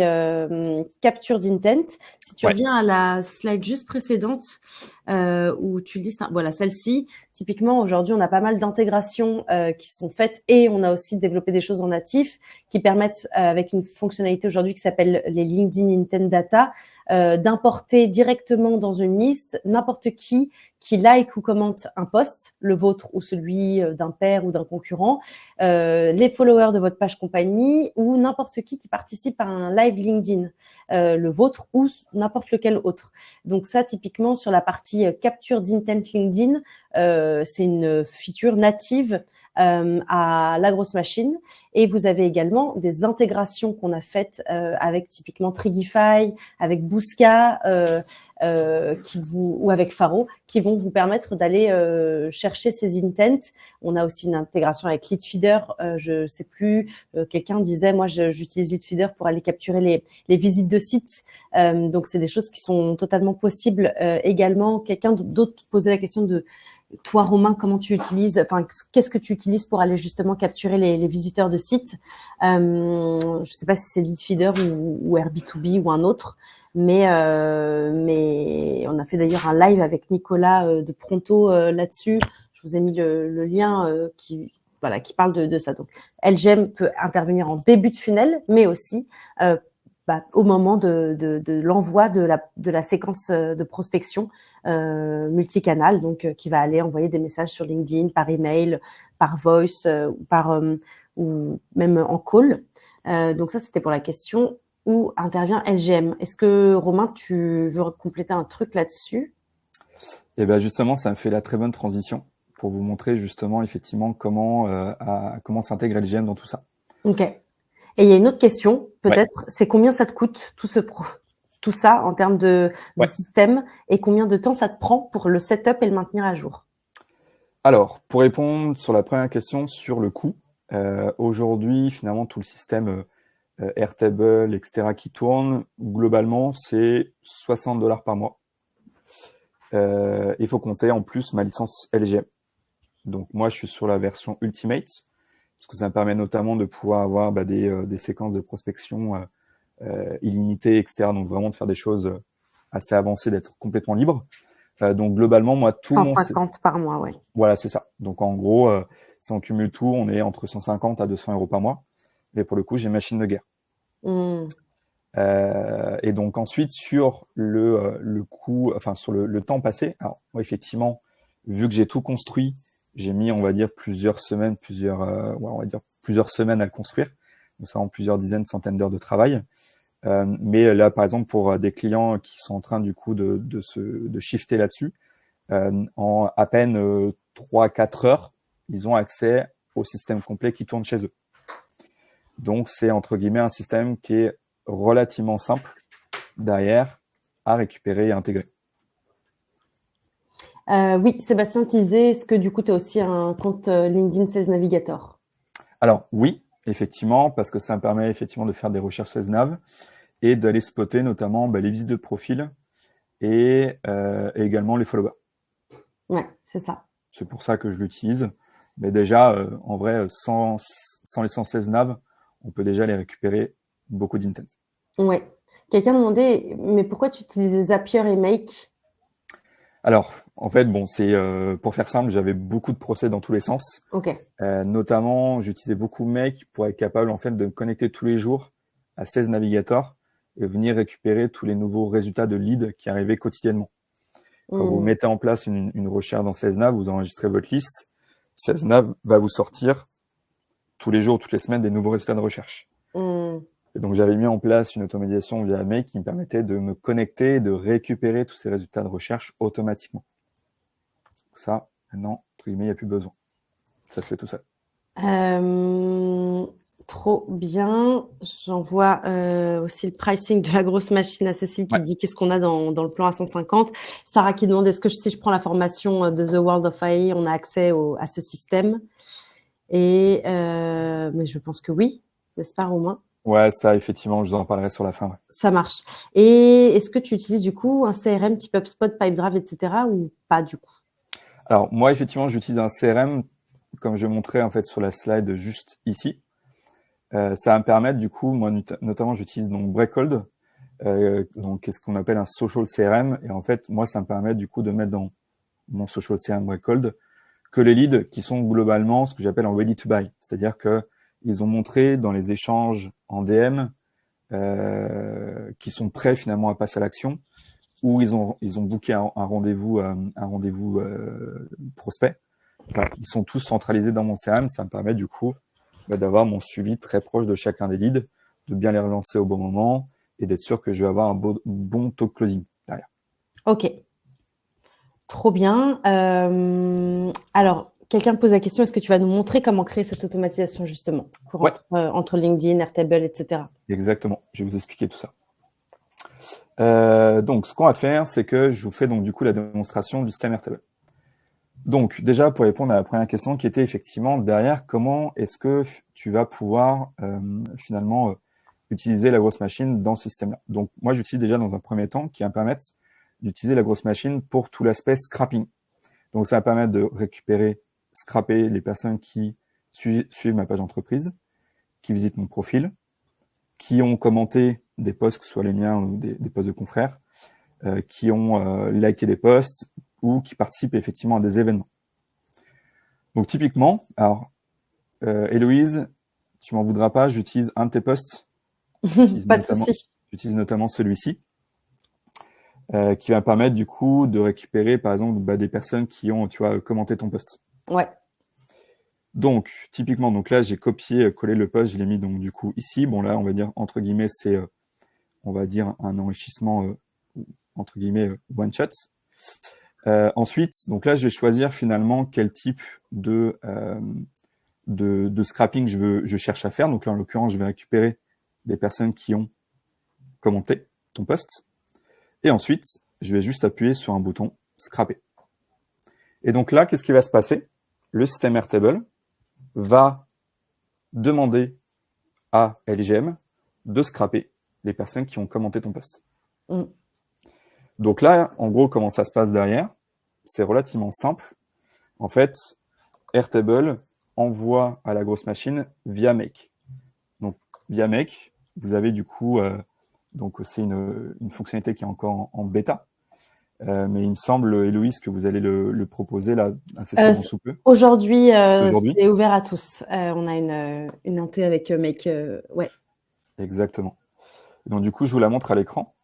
capture d'intent. Si tu reviens à la slide juste précédente où tu listes, voilà celle-ci, typiquement aujourd'hui on a pas mal d'intégrations qui sont faites et on a aussi développé des choses en natif qui permettent avec une fonctionnalité aujourd'hui qui s'appelle les LinkedIn Intent Data d'importer directement dans une liste n'importe qui like ou commente un post, le vôtre ou celui d'un pair ou d'un concurrent, les followers de votre page compagnie ou n'importe qui participe à un live LinkedIn, le vôtre ou n'importe lequel autre. Donc ça, typiquement, sur la partie capture d'intent LinkedIn, c'est une feature native à la grosse machine. Et vous avez également des intégrations qu'on a faites avec typiquement Trigify, avec Bousca ou avec Faro, qui vont vous permettre d'aller chercher ces intents. On a aussi une intégration avec Leadfeeder. Je sais plus, quelqu'un disait, moi j'utilise Leadfeeder pour aller capturer les visites de sites. Donc c'est des choses qui sont totalement possibles également. Quelqu'un d'autre posait la question de toi, Romain, comment tu utilises, enfin, qu'est-ce que tu utilises pour aller justement capturer les visiteurs de sites? Je ne sais pas si c'est Leadfeeder ou Airbnb ou un autre, mais on a fait d'ailleurs un live avec Nicolas de Pronto là-dessus. Je vous ai mis le lien qui parle de ça. Donc, LGM peut intervenir en début de funnel, mais aussi au moment de l'envoi de la séquence de prospection multicanal, donc qui va aller envoyer des messages sur LinkedIn, par email, par voice ou même en call. Donc ça, c'était pour la question où intervient LGM. Est-ce que Romain, tu veux compléter un truc là-dessus? Et bien justement, ça me fait la très bonne transition pour vous montrer justement effectivement comment s'intègre LGM dans tout ça. Ok. Et il y a une autre question, peut-être, c'est combien ça te coûte tout ça en termes de système et combien de temps ça te prend pour le setup et le maintenir à jour? Alors, pour répondre sur la première question sur le coût, aujourd'hui, finalement, tout le système Airtable, etc., qui tourne, globalement, c'est $60 par mois. Il faut compter en plus ma licence LGM. Donc, moi, je suis sur la version Ultimate, parce que ça me permet notamment de pouvoir avoir des séquences de prospection illimitées, etc. Donc, vraiment de faire des choses assez avancées, d'être complètement libre. Donc, globalement, moi, tout 150 par mois, ouais. Voilà, c'est ça. Donc, en gros, si on cumule tout, on est entre 150 à 200 euros par mois. Mais pour le coup, j'ai machine de guerre. Et donc, ensuite, sur le coût, enfin, sur le temps passé, alors, moi, effectivement, vu que j'ai tout construit, j'ai mis, on va dire, plusieurs semaines à le construire. Donc, ça en plusieurs dizaines, centaines d'heures de travail. Mais là, par exemple, pour des clients qui sont en train, du coup, de shifter là-dessus, en à peine 3-4 heures, ils ont accès au système complet qui tourne chez eux. Donc, c'est entre guillemets un système qui est relativement simple derrière à récupérer et à intégrer. Oui, Sébastien disait, est-ce que du coup, tu as aussi un compte LinkedIn Sales Navigator? Alors, oui, effectivement, parce que ça me permet effectivement de faire des recherches Sales Nav et d'aller spotter notamment les visites de profil et également les followers. Ouais, c'est ça. C'est pour ça que je l'utilise. Mais déjà, en vrai, sans licence Sales Nav, on peut déjà les récupérer beaucoup d'intents. Ouais. Quelqu'un demandait, mais pourquoi tu utilisais Zapier et Make? Alors, en fait, bon, c'est pour faire simple, j'avais beaucoup de procès dans tous les sens. Ok. Notamment, j'utilisais beaucoup Make pour être capable en fait de me connecter tous les jours à Sales Navigator et venir récupérer tous les nouveaux résultats de leads qui arrivaient quotidiennement. Quand vous mettez en place une recherche dans Sales Nav, vous enregistrez votre liste. Sales Nav va vous sortir tous les jours, toutes les semaines, des nouveaux résultats de recherche. Et donc, j'avais mis en place une automatisation via Make qui me permettait de me connecter et de récupérer tous ces résultats de recherche automatiquement. Ça, maintenant, entre guillemets, il n'y a plus besoin. Ça se fait tout seul. Trop bien. J'envoie aussi le pricing de la grosse machine à Cécile qui Ouais. dit qu'est-ce qu'on a dans le plan à 150. Sarah qui demande est-ce que si je prends la formation de The World of AI, on a accès à ce système? Et mais je pense que oui, n'est-ce pas Romain? Ouais, ça, effectivement, je vous en parlerai sur la fin. Ouais. Ça marche. Et est-ce que tu utilises du coup un CRM type HubSpot, Pipedrive, etc. ou pas du coup? Alors, moi, effectivement, j'utilise un CRM, comme je montrais en fait sur la slide juste ici. Ça va me permettre, du coup, moi, notamment, j'utilise donc Breakhold, donc qu'est-ce qu'on appelle un social CRM. Et en fait, moi, ça me permet, du coup, de mettre dans mon social CRM Breakhold que les leads qui sont globalement ce que j'appelle en ready to buy. C'est-à-dire que ils ont montré dans les échanges en DM qui sont prêts finalement à passer à l'action, ou ils ont booké un rendez-vous prospect. Voilà, ils sont tous centralisés dans mon CRM. Ça me permet du coup d'avoir mon suivi très proche de chacun des leads, de bien les relancer au bon moment et d'être sûr que je vais avoir un bon taux de closing derrière. Ok, trop bien. Alors, quelqu'un me pose la question, est-ce que tu vas nous montrer comment créer cette automatisation justement pour Ouais, entre LinkedIn, Airtable, etc. exactement. Je vais vous expliquer tout ça. Donc, ce qu'on va faire, c'est que je vous fais donc du coup la démonstration du système Airtable. Donc, déjà, pour répondre à la première question qui était effectivement derrière, comment est-ce que tu vas pouvoir finalement utiliser la grosse machine dans ce système-là. Donc, moi, j'utilise déjà dans un premier temps qui va me permettre d'utiliser la grosse machine pour tout l'aspect scrapping. Donc, ça va permettre de récupérer, scraper les personnes qui suivent ma page d'entreprise, qui visitent mon profil, qui ont commenté des posts, que ce soit les miens ou des posts de confrères, qui ont liké des posts ou qui participent effectivement à des événements. Donc typiquement, alors Héloïse, tu m'en voudras pas, j'utilise un de tes posts, Pas de souci. j'utilise notamment celui-ci, qui va me permettre du coup de récupérer par exemple des personnes qui ont, tu vois, commenté ton post. Ouais. Donc typiquement, donc là j'ai copié, collé le post, je l'ai mis donc du coup ici. Bon là, on va dire entre guillemets, c'est on va dire un enrichissement entre guillemets one shot. Ensuite, donc là, je vais choisir finalement quel type de scrapping je cherche à faire. Donc là, en l'occurrence, je vais récupérer des personnes qui ont commenté ton post. Et ensuite, je vais juste appuyer sur un bouton scraper. Et donc là, qu'est-ce qui va se passer? Le système Airtable va demander à LGM de scraper les personnes qui ont commenté ton post. Mm. Donc là, en gros, comment ça se passe derrière? C'est relativement simple. En fait, Airtable envoie à la grosse machine via Make. Donc, via Make, vous avez du coup, donc c'est une fonctionnalité qui est encore en bêta, mais il me semble, Héloïse, que vous allez le proposer là incessamment sous peu. Aujourd'hui, C'est aujourd'hui. c'est ouvert à tous. On a une inté avec Make. Ouais. Exactement. Et donc, du coup, je vous la montre à l'écran.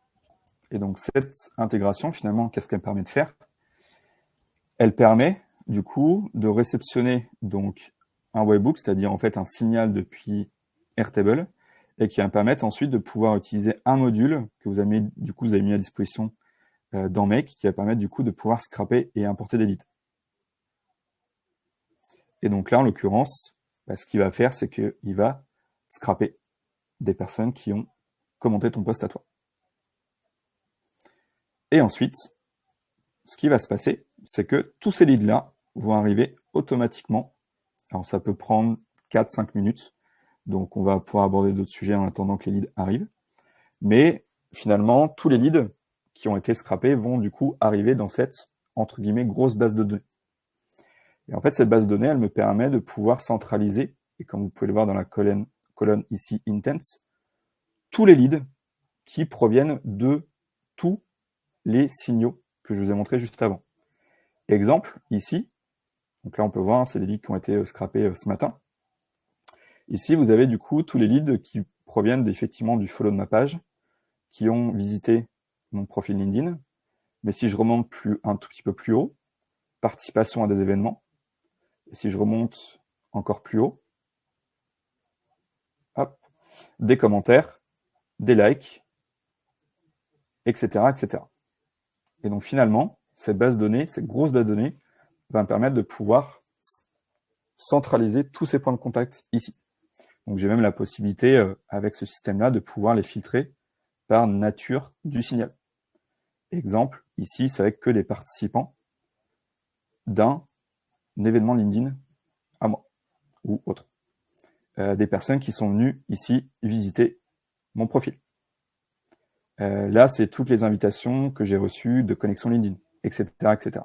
Et donc, cette intégration, finalement, qu'est-ce qu'elle permet de faire? Elle permet, du coup, de réceptionner donc un webhook, c'est-à-dire en fait un signal depuis Airtable, et qui va me permettre ensuite de pouvoir utiliser un module que vous avez mis, du coup, vous avez mis à disposition dans Make, qui va permettre du coup de pouvoir scraper et importer des leads. Et donc là, en l'occurrence, ce qu'il va faire, c'est qu'il va scraper des personnes qui ont commenté ton post à toi. Et ensuite, ce qui va se passer, c'est que tous ces leads-là vont arriver automatiquement. Alors ça peut prendre 4-5 minutes, donc on va pouvoir aborder d'autres sujets en attendant que les leads arrivent. Mais finalement, tous les leads qui ont été scrappés vont du coup arriver dans cette, entre guillemets, grosse base de données. Et en fait, cette base de données, elle me permet de pouvoir centraliser, et comme vous pouvez le voir dans la colonne ici, Intents, tous les leads qui proviennent de tous les signaux que je vous ai montrés juste avant. Exemple, ici, donc là on peut voir, c'est des leads qui ont été scrappés ce matin. Ici, vous avez du coup tous les leads qui proviennent effectivement du follow de ma page, qui ont visité mon profil LinkedIn. Mais si je remonte un tout petit peu plus haut, participation à des événements. Et si je remonte encore plus haut, hop, des commentaires, des likes, etc., etc. Et donc finalement, cette base de données, cette grosse base de données, va me permettre de pouvoir centraliser tous ces points de contact ici. Donc, j'ai même la possibilité, avec ce système-là, de pouvoir les filtrer par nature du signal. Exemple, ici, c'est avec que des participants d'un événement LinkedIn à moi ou autre. Des personnes qui sont venues ici visiter mon profil. Là, c'est toutes les invitations que j'ai reçues de connexion LinkedIn, etc., etc.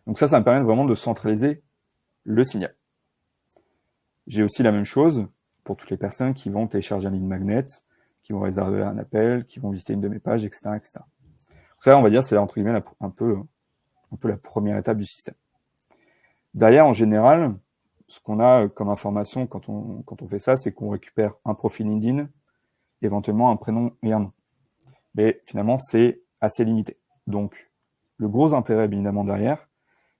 Donc ça me permet vraiment de centraliser le signal. J'ai aussi la même chose pour toutes les personnes qui vont télécharger un lead magnet, qui vont réserver un appel, qui vont visiter une de mes pages, etc., etc. Donc ça, on va dire, c'est entre guillemets un peu la première étape du système. Derrière, en général, ce qu'on a comme information quand on fait ça, c'est qu'on récupère un profil LinkedIn, éventuellement un prénom et un nom. Mais finalement, c'est assez limité. Donc, le gros intérêt, bien évidemment, derrière,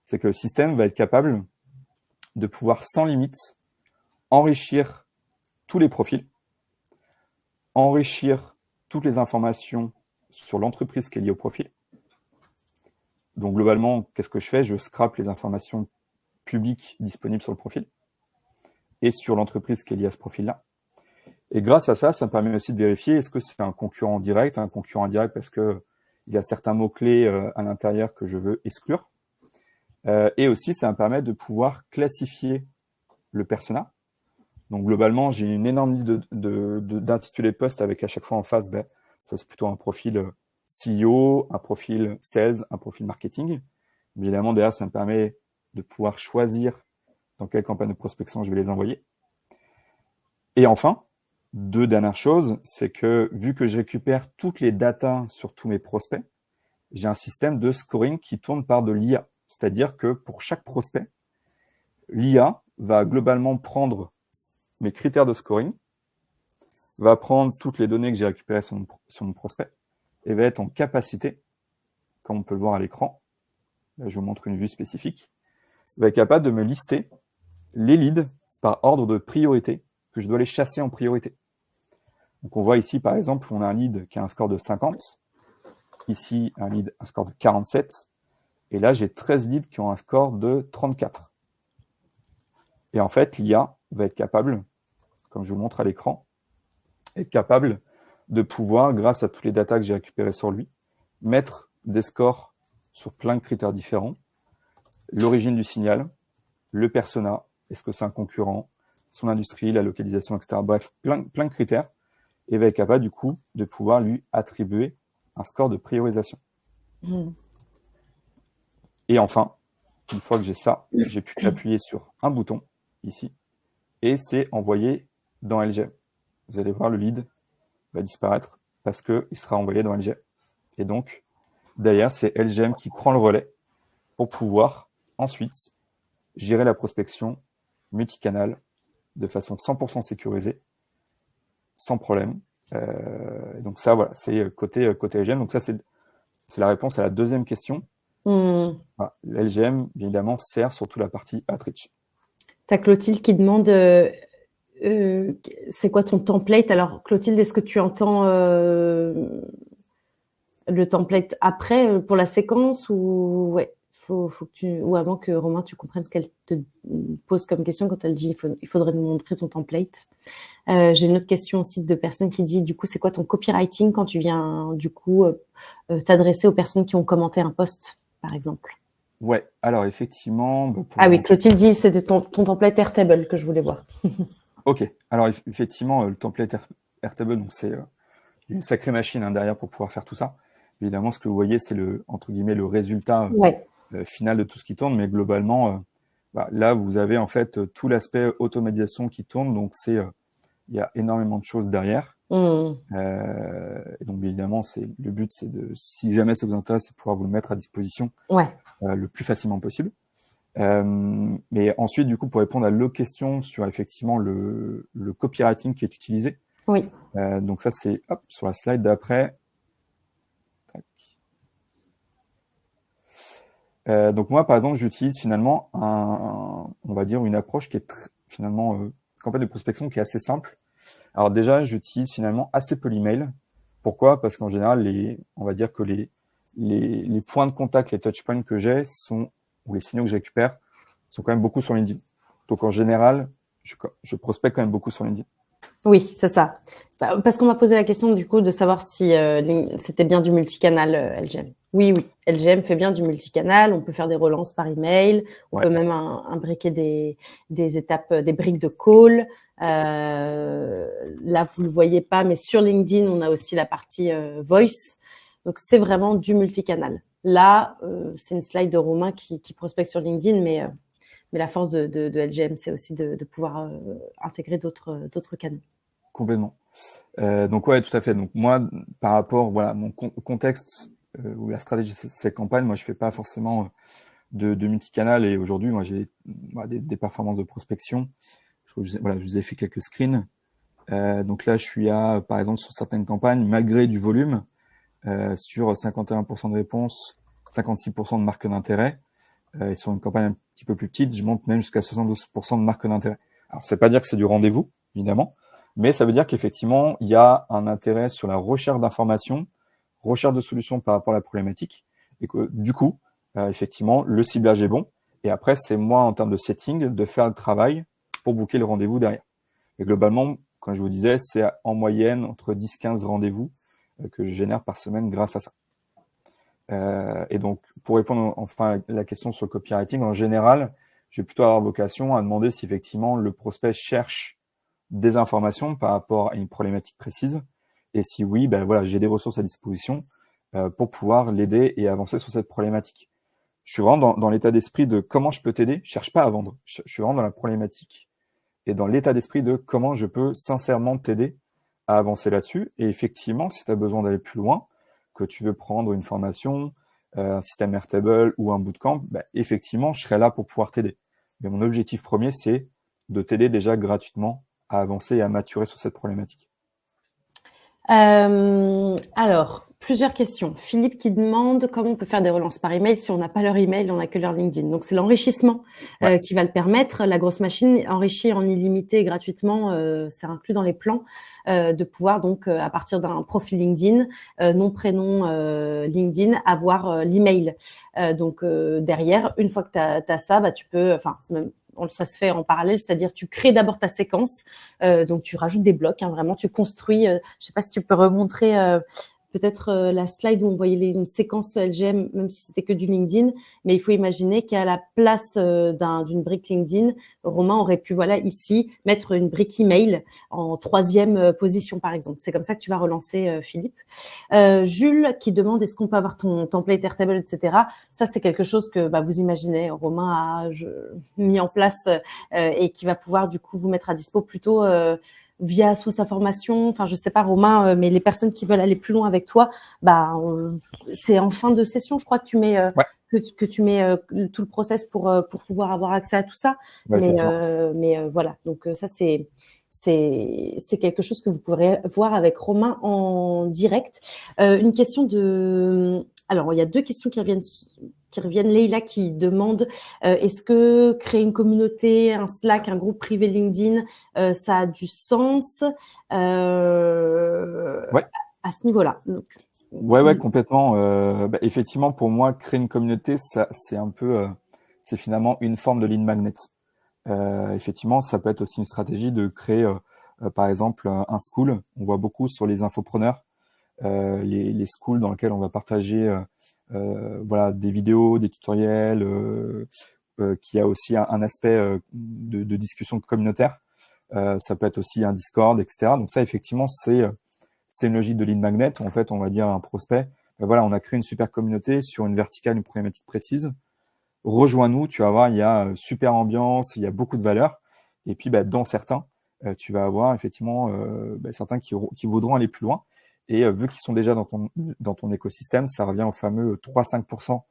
c'est que le système va être capable de pouvoir, sans limite, enrichir tous les profils, enrichir toutes les informations sur l'entreprise qui est liée au profil. Donc, globalement, qu'est-ce que je fais? Je scrape les informations publiques disponibles sur le profil et sur l'entreprise qui est liée à ce profil-là. Et grâce à ça, ça me permet aussi de vérifier est-ce que c'est un concurrent direct parce que il y a certains mots-clés à l'intérieur que je veux exclure. Et aussi, ça me permet de pouvoir classifier le persona. Donc, globalement, j'ai une énorme liste d'intitulés posts avec à chaque fois en face, ça c'est plutôt un profil CEO, un profil sales, un profil marketing. Mais évidemment, derrière, ça me permet de pouvoir choisir dans quelle campagne de prospection je vais les envoyer. Et enfin, deux dernières choses, c'est que vu que je récupère toutes les datas sur tous mes prospects, j'ai un système de scoring qui tourne par de l'IA. C'est-à-dire que pour chaque prospect, l'IA va globalement prendre mes critères de scoring, va prendre toutes les données que j'ai récupérées sur mon prospect et va être en capacité, comme on peut le voir à l'écran, là je vous montre une vue spécifique, va être capable de me lister les leads par ordre de priorité que je dois les chasser en priorité. Donc on voit ici par exemple, on a un lead qui a un score de 50, ici un score de 47, et là j'ai 13 leads qui ont un score de 34. Et en fait, l'IA va être capable, comme je vous montre à l'écran, être capable de pouvoir, grâce à toutes les datas que j'ai récupérées sur lui, mettre des scores sur plein de critères différents, l'origine du signal, le persona, est-ce que c'est un concurrent, son industrie, la localisation, etc. Bref, plein de critères, et va être capable du coup de pouvoir lui attribuer un score de priorisation. Et enfin, une fois que j'ai ça, j'ai pu appuyer sur un bouton ici, et c'est envoyé dans LGM. Vous allez voir, le lead va disparaître parce qu'il sera envoyé dans LGM. Et donc, derrière, c'est LGM qui prend le relais pour pouvoir ensuite gérer la prospection multicanal de façon 100% sécurisée, sans problème. Donc ça, voilà, c'est côté LGM. Donc ça, c'est la réponse à la deuxième question. Voilà, l'LGM, bien évidemment, sert surtout la partie outreach. T'as Clotilde qui demande c'est quoi ton template? Alors, Clotilde, est-ce que tu entends le template après pour la séquence ou ouais, faut que tu ou avant que Romain tu comprennes ce qu'elle te pose comme question quand elle dit il faudrait nous montrer ton template. J'ai une autre question aussi de personnes qui dit du coup c'est quoi ton copywriting quand tu viens du coup t'adresser aux personnes qui ont commenté un post par exemple. Ouais, alors effectivement. Oui, Clotilde dit c'était ton template Airtable que je voulais voir. Ok, alors effectivement le template Airtable, donc c'est une sacrée machine derrière pour pouvoir faire tout ça. Évidemment, ce que vous voyez, c'est entre guillemets le résultat final de tout ce qui tourne, mais globalement, là, vous avez en fait tout l'aspect automatisation qui tourne, donc il y a énormément de choses derrière. Et donc, évidemment, le but, c'est si jamais ça vous intéresse, c'est de pouvoir vous le mettre à disposition le plus facilement possible. Mais ensuite, du coup, pour répondre à l'autre question sur effectivement le copywriting qui est utilisé. Oui. Donc ça, c'est sur la slide d'après. Donc moi, par exemple, j'utilise finalement on va dire une approche qui est finalement campagne de prospection qui est assez simple. Alors déjà, j'utilise finalement assez peu l'email. Pourquoi? Parce qu'en général, on va dire que les points de contact, les touchpoints que j'ai ou les signaux que je récupère sont quand même beaucoup sur LinkedIn. Donc en général, je prospecte quand même beaucoup sur LinkedIn. Oui, c'est ça. Parce qu'on m'a posé la question du coup de savoir si c'était bien du multicanal LGM. Oui, oui, LGM fait bien du multicanal. On peut faire des relances par email. On Ouais, peut même imbriquer des étapes, des briques de call. Là, vous le voyez pas, mais sur LinkedIn, on a aussi la partie voice. Donc, c'est vraiment du multicanal. Là, c'est une slide de Romain qui prospecte sur LinkedIn, mais la force de LGM, c'est aussi de pouvoir intégrer d'autres canaux. complètement. Donc ouais, tout à fait. Donc moi, par rapport, voilà, mon contexte ou la stratégie de cette campagne, moi je fais pas forcément de multicanal et aujourd'hui, moi j'ai des performances de prospection. Voilà, je vous ai fait quelques screens. Donc là, je suis à, par exemple, sur certaines campagnes, malgré du volume, sur 51% de réponses, 56% de marque d'intérêt. Et sur une campagne un petit peu plus petite, je monte même jusqu'à 72% de marque d'intérêt. Alors, c'est pas dire que c'est du rendez-vous, évidemment, mais ça veut dire qu'effectivement, il y a un intérêt sur la recherche d'informations, recherche de solutions par rapport à la problématique, et que du coup, effectivement, le ciblage est bon. Et après, c'est moi, en termes de setting, de faire le travail pour booker le rendez-vous derrière. Et globalement, comme je vous disais, c'est en moyenne entre 10-15 rendez-vous que je génère par semaine grâce à ça. Et donc, pour répondre enfin à la question sur le copywriting, en général, je vais plutôt avoir vocation à demander si effectivement le prospect cherche des informations par rapport à une problématique précise. Et si oui, ben voilà, j'ai des ressources à disposition pour pouvoir l'aider et avancer sur cette problématique. Je suis vraiment dans l'état d'esprit de comment je peux t'aider. Je cherche pas à vendre. Je suis vraiment dans la problématique et dans l'état d'esprit de comment je peux sincèrement t'aider à avancer là-dessus. Et effectivement, si tu as besoin d'aller plus loin, que tu veux prendre une formation, un système Airtable ou un bootcamp, bah, effectivement, je serai là pour pouvoir t'aider. Mais mon objectif premier, c'est de t'aider déjà gratuitement à avancer et à maturer sur cette problématique. Alors, plusieurs questions. Philippe qui demande comment on peut faire des relances par email si on n'a pas leur email, on n'a que leur LinkedIn. Donc, c'est l'enrichissement Ouais, qui va le permettre. La grosse machine enrichit en illimité gratuitement, c'est inclus dans les plans, de pouvoir donc, à partir d'un profil LinkedIn, nom, prénom LinkedIn, avoir l'email. Donc, derrière, une fois que tu as ça, bah, tu peux, enfin, c'est même ça se fait en parallèle, c'est-à-dire tu crées d'abord ta séquence, donc tu rajoutes des blocs, hein, vraiment tu construis. Je ne sais pas si tu peux remontrer peut-être la slide où on voyait une séquence LGM, même si c'était que du LinkedIn, mais il faut imaginer qu'à la place d'une brique LinkedIn, Romain aurait pu, voilà, ici, mettre une brique email en troisième position, par exemple. C'est comme ça que tu vas relancer Philippe. Jules qui demande est-ce qu'on peut avoir ton template Airtable, etc. Ça, c'est quelque chose que vous imaginez, Romain a mis en place et qui va pouvoir du coup vous mettre à dispo plutôt via soit sa formation, enfin je sais pas Romain, mais les personnes qui veulent aller plus loin avec toi, c'est en fin de session, je crois que tu mets ouais, que tu mets tout le process pour pouvoir avoir accès à tout ça. ouais, effectivement. Mais voilà, donc ça c'est quelque chose que vous pourrez voir avec Romain en direct. Une question de alors il y a deux questions qui reviennent. Leïla qui demande est-ce que créer une communauté, un Slack, un groupe privé LinkedIn, ça a du sens Ouais, à ce niveau-là? Donc, ouais, ouais, complètement. Bah, effectivement, pour moi, créer une communauté, ça, c'est un peu, c'est finalement une forme de lead magnet. Effectivement, ça peut être aussi une stratégie de créer, par exemple, un school. On voit beaucoup sur les infopreneurs, les schools dans lesquels on va partager voilà, des vidéos, des tutoriels, qui a aussi un aspect de discussion communautaire. Ça peut être aussi un Discord, etc. Donc ça, effectivement, c'est une logique de lead magnet. En fait, on va dire à un prospect, ben voilà, on a créé une super communauté sur une verticale, une problématique précise. Rejoins-nous, tu vas voir, il y a super ambiance, il y a beaucoup de valeur. Et puis, bah, dans certains, tu vas avoir effectivement certains qui voudront aller plus loin. Et vu qu'ils sont déjà dans ton écosystème, ça revient au fameux 3-5%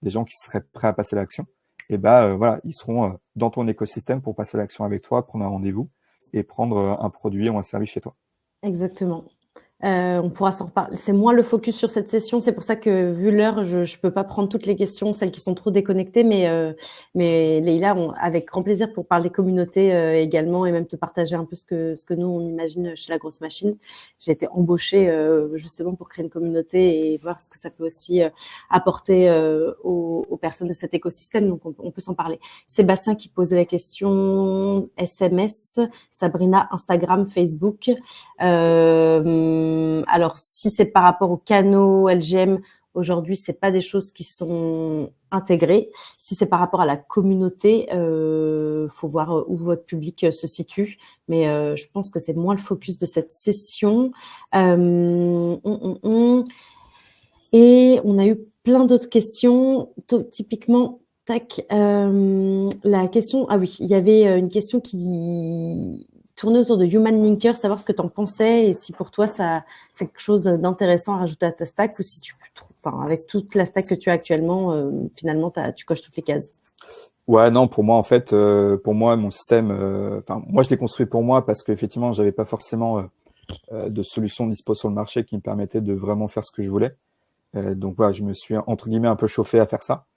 des gens qui seraient prêts à passer à l'action. Et voilà, ils seront dans ton écosystème pour passer à l'action avec toi, prendre un rendez-vous et prendre un produit ou un service chez toi. exactement. On pourra s'en reparler. C'est moins le focus sur cette session. C'est pour ça que, vu l'heure, je peux pas prendre toutes les questions, celles qui sont trop déconnectées. Mais Leïla, avec grand plaisir pour parler communauté également et même te partager un peu ce que nous, on imagine chez La Grosse Machine. J'ai été embauchée justement pour créer une communauté et voir ce que ça peut aussi apporter aux personnes de cet écosystème. Donc, on peut s'en parler. Sébastien qui posait la question SMS, Sabrina, Instagram, Facebook. Alors, si c'est par rapport aux canaux LGM, aujourd'hui, c'est pas des choses qui sont intégrées. Si c'est par rapport à la communauté, faut voir où votre public se situe. Mais je pense que c'est moins le focus de cette session. Et on a eu plein d'autres questions. Typiquement, tac, la question. Ah oui, il y avait une question qui tournait autour de Human Linker, savoir ce que tu en pensais et si pour toi ça c'est quelque chose d'intéressant à rajouter à ta stack ou si tu enfin, avec toute la stack que tu as actuellement, finalement tu coches toutes les cases. Ouais, non, pour moi, en fait, pour moi, mon système, enfin, moi, je l'ai construit pour moi parce qu'effectivement, j'avais pas forcément de solution dispo sur le marché qui me permettait de vraiment faire ce que je voulais. Donc voilà, je me suis entre guillemets un peu chauffé à faire ça.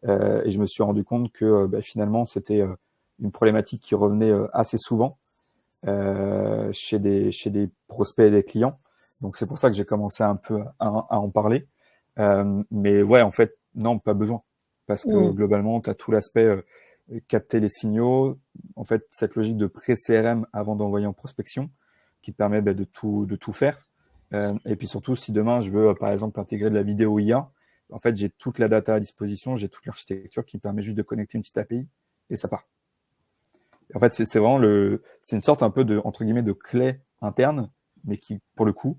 Et je me suis rendu compte que finalement, c'était une problématique qui revenait assez souvent chez des prospects et des clients. Donc c'est pour ça que j'ai commencé un peu à en parler. Mais ouais, en fait, non, pas besoin. Parce que globalement, tu as tout l'aspect capter les signaux. En fait, cette logique de pré-CRM avant d'envoyer en prospection qui te permet de tout faire. Et puis surtout, si demain, je veux, par exemple, intégrer de la vidéo IA, en fait, j'ai toute la data à disposition, j'ai toute l'architecture qui me permet juste de connecter une petite API et ça part. En fait, c'est vraiment c'est une sorte un peu de, entre guillemets, de clé interne, mais qui, pour le coup,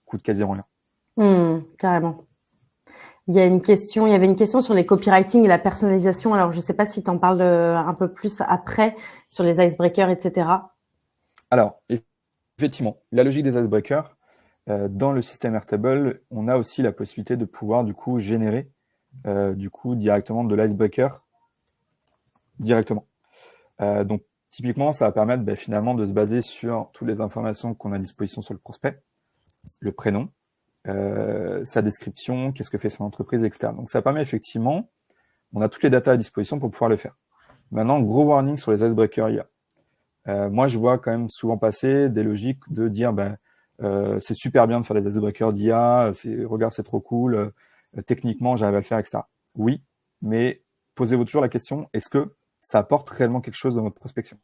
coûte quasiment rien. Carrément. Il y avait une question sur les copywriting et la personnalisation. Alors, je ne sais pas si tu en parles un peu plus après sur les icebreakers, etc. Alors, effectivement, la logique des icebreakers, dans le système Airtable, on a aussi la possibilité de pouvoir du coup générer directement de l'icebreaker directement. Donc, typiquement, ça va permettre finalement de se baser sur toutes les informations qu'on a à disposition sur le prospect, le prénom, sa description, qu'est-ce que fait son entreprise, etc. Donc, ça permet effectivement, on a toutes les datas à disposition pour pouvoir le faire. Maintenant, gros warning sur les icebreakers IA. Moi, je vois quand même souvent passer des logiques de dire c'est super bien de faire des icebreakers d'IA, regarde, c'est trop cool, techniquement, j'arrive à le faire, etc. Oui, mais posez-vous toujours la question, est-ce que ça apporte réellement quelque chose dans votre prospection?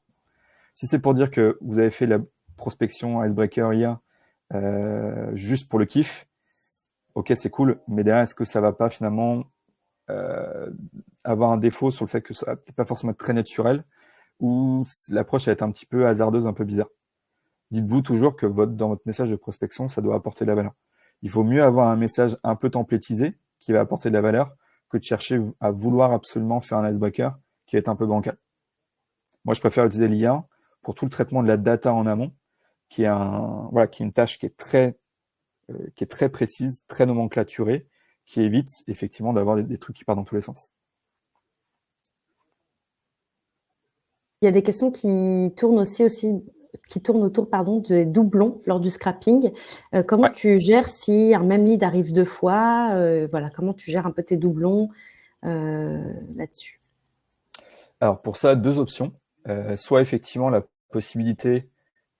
Si c'est pour dire que vous avez fait la prospection icebreaker IA juste pour le kiff, ok, c'est cool, mais derrière, est-ce que ça va pas finalement avoir un défaut sur le fait que ça va peut-être pas forcément être très naturel ou l'approche va être un petit peu hasardeuse, un peu bizarre? Dites-vous toujours que dans votre message de prospection, ça doit apporter de la valeur. Il faut mieux avoir un message un peu templétisé qui va apporter de la valeur que de chercher à vouloir absolument faire un icebreaker qui va être un peu bancal. Moi, je préfère utiliser l'IA pour tout le traitement de la data en amont, qui est une tâche qui est très précise, très nomenclaturée, qui évite effectivement d'avoir des trucs qui partent dans tous les sens. Il y a des questions qui tournent autour des doublons lors du scrapping. Comment tu gères si un même lead arrive 2 fois? Comment tu gères un peu tes doublons là-dessus? Alors pour ça, 2 options. Soit effectivement la possibilité,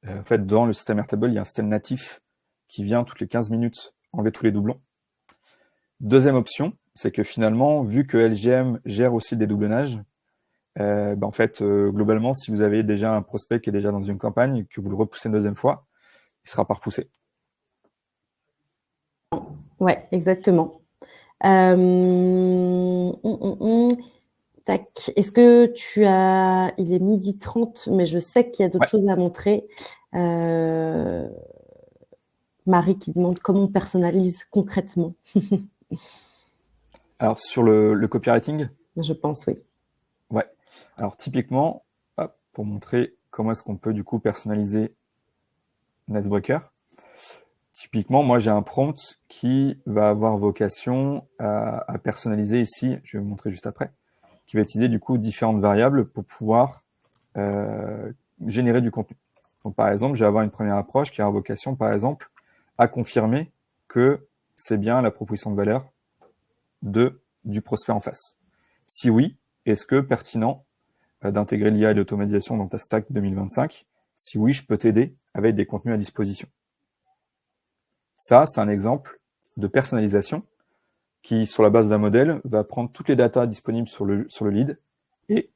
en fait dans le système Airtable, il y a un système natif qui vient toutes les 15 minutes enlever tous les doublons. Deuxième option, c'est que finalement, vu que LGM gère aussi des doublonnages, en fait, globalement, si vous avez déjà un prospect qui est déjà dans une campagne, que vous le repoussez une deuxième fois, il sera pas repoussé. Ouais, exactement. Tac. Est-ce que il est 12h30, mais je sais qu'il y a d'autres choses à montrer. Marie qui demande comment on personnalise concrètement. Alors, sur le copywriting? Je pense, oui. Ouais. Alors, typiquement, pour montrer comment est-ce qu'on peut du coup personnaliser Icebreaker. Typiquement, moi, j'ai un prompt qui va avoir vocation à personnaliser ici, je vais vous montrer juste après, qui va utiliser du coup différentes variables pour pouvoir générer du contenu. Donc, par exemple, je vais avoir une première approche qui a vocation, par exemple, à confirmer que c'est bien la proposition de valeur du prospect en face. Si oui, est-ce que pertinent d'intégrer l'IA et l'automatisation dans ta stack 2025? Si oui, je peux t'aider avec des contenus à disposition. Ça, c'est un exemple de personnalisation qui, sur la base d'un modèle, va prendre toutes les datas disponibles sur le lead et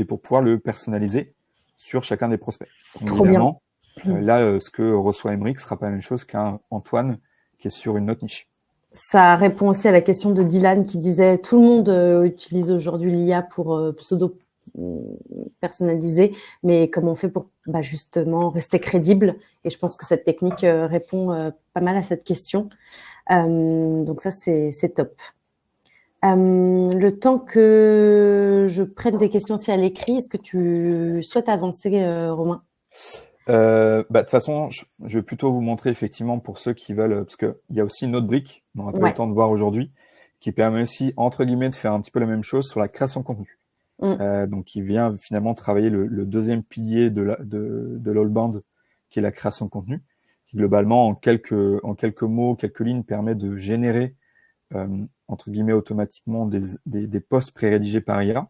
pour pouvoir le personnaliser sur chacun des prospects. Donc, Trop bien. là, ce que reçoit Emeric ne sera pas la même chose qu'un Antoine qui est sur une autre niche. Ça répond aussi à la question de Dylan qui disait tout le monde utilise aujourd'hui l'IA pour pseudo personnaliser, mais comment on fait pour justement rester crédible? Et je pense que cette technique répond pas mal à cette question. Donc ça, c'est top. Le temps que je prenne des questions aussi à l'écrit, est-ce que tu souhaites avancer, Romain? De toute façon, je vais plutôt vous montrer effectivement pour ceux qui veulent, parce qu'il y a aussi une autre brique, on n'aura pas eu le temps de voir aujourd'hui, qui permet aussi, entre guillemets, de faire un petit peu la même chose sur la création de contenu. Donc, qui vient finalement travailler le deuxième pilier de l'all-band, qui est la création de contenu, qui globalement, en quelques mots, quelques lignes, permet de générer, entre guillemets, automatiquement des posts pré-rédigés par IA,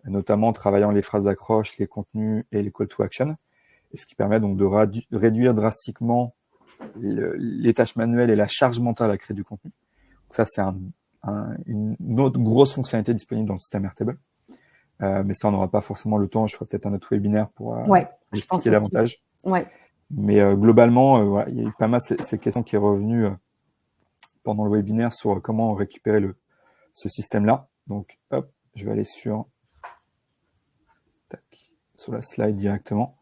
notamment en travaillant les phrases d'accroche, les contenus et les call to action. Et ce qui permet donc de réduire drastiquement les tâches manuelles et la charge mentale à créer du contenu. Donc ça, c'est une autre grosse fonctionnalité disponible dans le système Airtable. Mais ça, on n'aura pas forcément le temps. Je ferai peut-être un autre webinaire pour expliquer davantage. Ouais. Mais globalement, voilà, il y a eu pas mal ces questions qui est revenue pendant le webinaire sur comment récupérer ce système-là. Donc, hop, je vais aller sur la slide directement.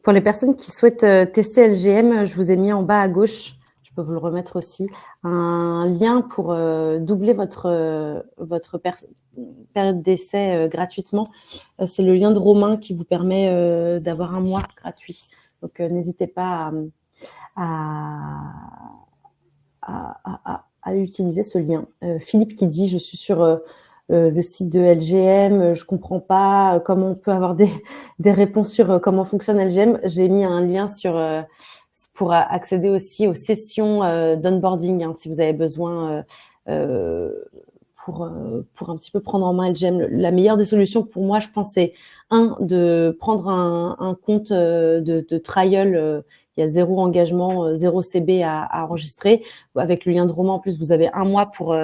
Pour les personnes qui souhaitent tester LGM, je vous ai mis en bas à gauche, je peux vous le remettre aussi, un lien pour doubler votre période d'essai gratuitement. C'est le lien de Romain qui vous permet d'avoir un mois gratuit. Donc, n'hésitez pas à utiliser ce lien. Philippe qui dit, je suis sur le site de LGM, je comprends pas comment on peut avoir des réponses sur comment fonctionne LGM. J'ai mis un lien pour accéder aussi aux sessions d'onboarding, hein, si vous avez besoin pour un petit peu prendre en main LGM. La meilleure des solutions pour moi, je pense, c'est de prendre un compte de trial. Il y a 0 engagement, 0 CB à enregistrer. Avec le lien de Romain, en plus, vous avez un mois pour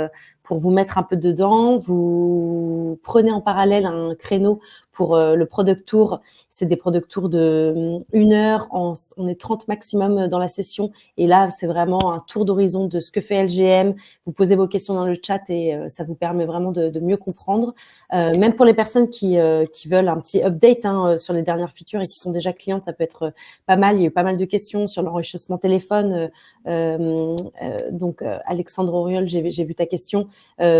vous mettre un peu dedans. Vous prenez en parallèle un créneau pour le product tour. C'est des product tours de 1 heure. On est 30 maximum dans la session. Et là, c'est vraiment un tour d'horizon de ce que fait LGM. Vous posez vos questions dans le chat et ça vous permet vraiment de mieux comprendre. Même pour les personnes qui veulent un petit update sur les dernières features et qui sont déjà clientes, ça peut être pas mal. Il y a eu pas mal de questions sur l'enrichissement téléphone. Donc, Alexandre Auriol, j'ai vu ta question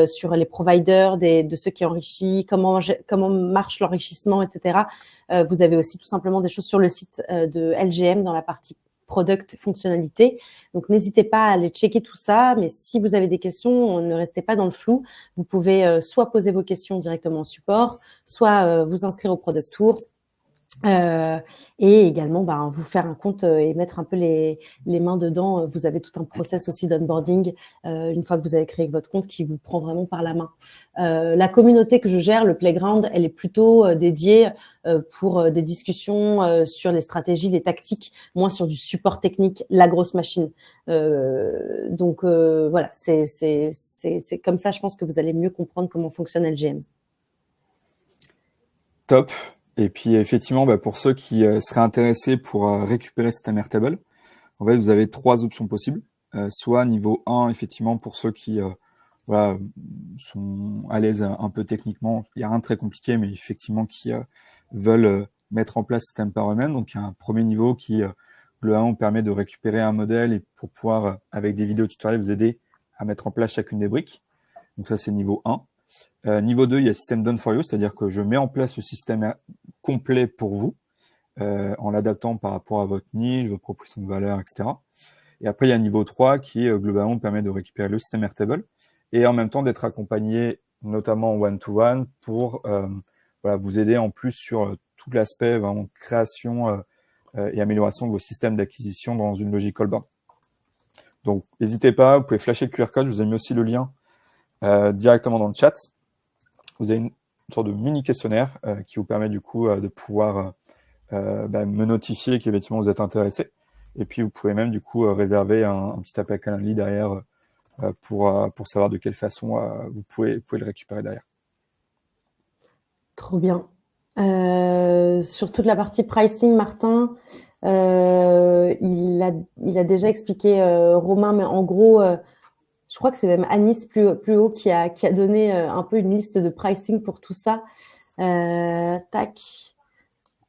sur les providers de ceux qui enrichissent, comment marche l'enrichissement, etc. Vous avez aussi tout simplement des choses sur le site de LGM dans la partie product fonctionnalité. Donc, n'hésitez pas à aller checker tout ça. Mais si vous avez des questions, ne restez pas dans le flou. Vous pouvez soit poser vos questions directement au support, soit vous inscrire au product tour. Et également vous faire un compte et mettre un peu les mains dedans. Vous avez tout un process aussi d'onboarding une fois que vous avez créé votre compte qui vous prend vraiment par la main. La communauté que je gère, le Playground, elle est plutôt dédiée pour des discussions sur les stratégies, les tactiques, moins sur du support technique, la grosse machine. Donc voilà, c'est comme ça, je pense que vous allez mieux comprendre comment fonctionne LGM. Top. Et puis effectivement, pour ceux qui seraient intéressés pour récupérer ce système Airtable, en fait, vous avez 3 options possibles. Soit niveau 1, effectivement, pour ceux qui sont à l'aise un peu techniquement, il n'y a rien de très compliqué, mais effectivement qui veulent mettre en place ce système par eux-mêmes. Donc il y a un premier niveau qui globalement permet de récupérer un modèle et pour pouvoir, avec des vidéos tutoriels, vous aider à mettre en place chacune des briques. Donc ça, c'est niveau 1. Niveau 2, il y a le système Done for You, c'est-à-dire que je mets en place le système complet pour vous, en l'adaptant par rapport à votre niche, votre proposition de valeur, etc. Et après, il y a niveau 3 qui, globalement, permet de récupérer le système Airtable et en même temps d'être accompagné, notamment en one-to-one, pour voilà, vous aider en plus sur tout l'aspect vraiment création et amélioration de vos systèmes d'acquisition dans une logique call-bound. Donc, n'hésitez pas, vous pouvez flasher le QR code. Je vous ai mis aussi le lien directement dans le chat. Vous avez une sorte de mini questionnaire qui vous permet du coup de pouvoir me notifier qu'effectivement vous êtes intéressé. Et puis, vous pouvez même du coup réserver un petit appel Calendly derrière pour savoir de quelle façon vous pouvez le récupérer derrière. Trop bien. Sur toute la partie pricing, Martin, il a déjà expliqué Romain, mais en gros, je crois que c'est même Anis plus haut qui a donné un peu une liste de pricing pour tout ça. Tac.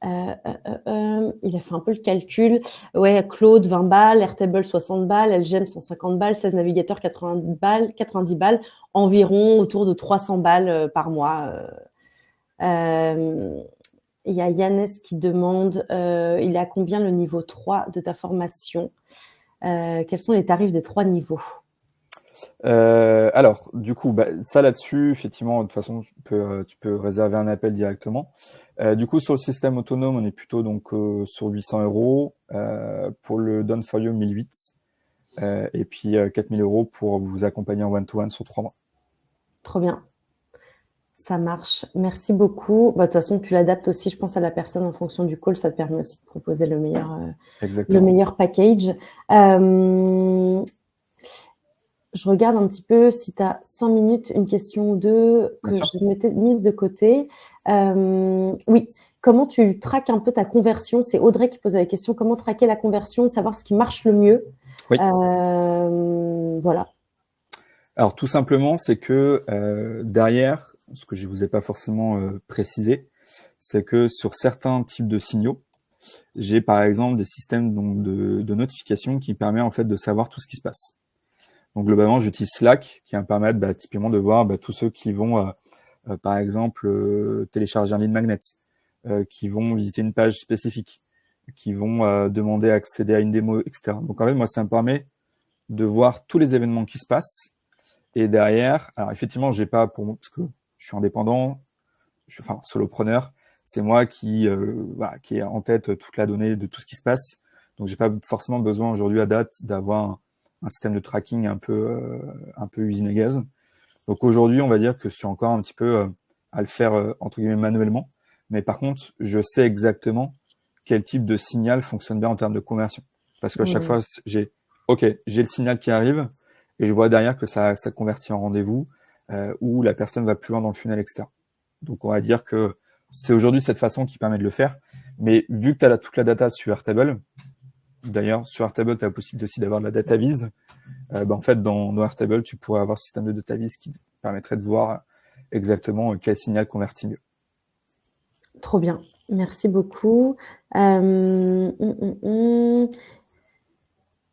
Il a fait un peu le calcul. Ouais, Claude, 20 balles, Airtable, 60 balles, LGM, 150 balles, 16 navigateurs, 90 balles, environ autour de 300 balles par mois. Il y a Yannès qui demande, il est à combien le niveau 3 de ta formation? Quels sont les tarifs des 3 niveaux? Alors, du coup, ça là-dessus, effectivement, de toute façon, tu peux réserver un appel directement. Du coup, sur le système autonome, on est plutôt donc sur 800 €. Pour le Done for You, 1008. Et puis 4000 € pour vous accompagner en one-to-one sur 3 mois. Trop bien. Ça marche. Merci beaucoup. De toute façon, tu l'adaptes aussi, je pense, à la personne en fonction du call. Ça te permet aussi de proposer le meilleur package. Je regarde un petit peu si tu as 5 minutes, une question ou deux que je m'étais mise de côté. Oui, comment tu traques un peu ta conversion? C'est Audrey qui posait la question. Comment traquer la conversion, savoir ce qui marche le mieux? Oui. Voilà. Alors, tout simplement, c'est que derrière, ce que je ne vous ai pas forcément précisé, c'est que sur certains types de signaux, j'ai par exemple des systèmes donc, de notification qui permettent en fait de savoir tout ce qui se passe. Donc globalement, j'utilise Slack qui va me permettre typiquement de voir tous ceux qui vont, par exemple, télécharger un lead magnet, qui vont visiter une page spécifique, qui vont demander à accéder à une démo, etc. Donc en fait, moi, ça me permet de voir tous les événements qui se passent. Et derrière, alors effectivement, j'ai pas pour moi, parce que je suis indépendant, enfin solopreneur, c'est moi qui est en tête toute la donnée de tout ce qui se passe. Donc j'ai pas forcément besoin aujourd'hui à date d'avoir un système de tracking un peu usine à gaz. Donc aujourd'hui, on va dire que je suis encore un petit peu à le faire entre guillemets manuellement. Mais par contre, je sais exactement quel type de signal fonctionne bien en termes de conversion. Parce qu'à chaque fois, j'ai le signal qui arrive et je vois derrière que ça convertit en rendez-vous ou la personne va plus loin dans le funnel, etc. Donc on va dire que c'est aujourd'hui cette façon qui permet de le faire. Mais vu que tu as toute la data sur Airtable, d'ailleurs sur Airtable, tu as la possibilité aussi d'avoir de la data vise. En fait, dans Airtable, tu pourrais avoir ce système de data vise qui permettrait de voir exactement quel signal convertit mieux. Trop bien. Merci beaucoup. Il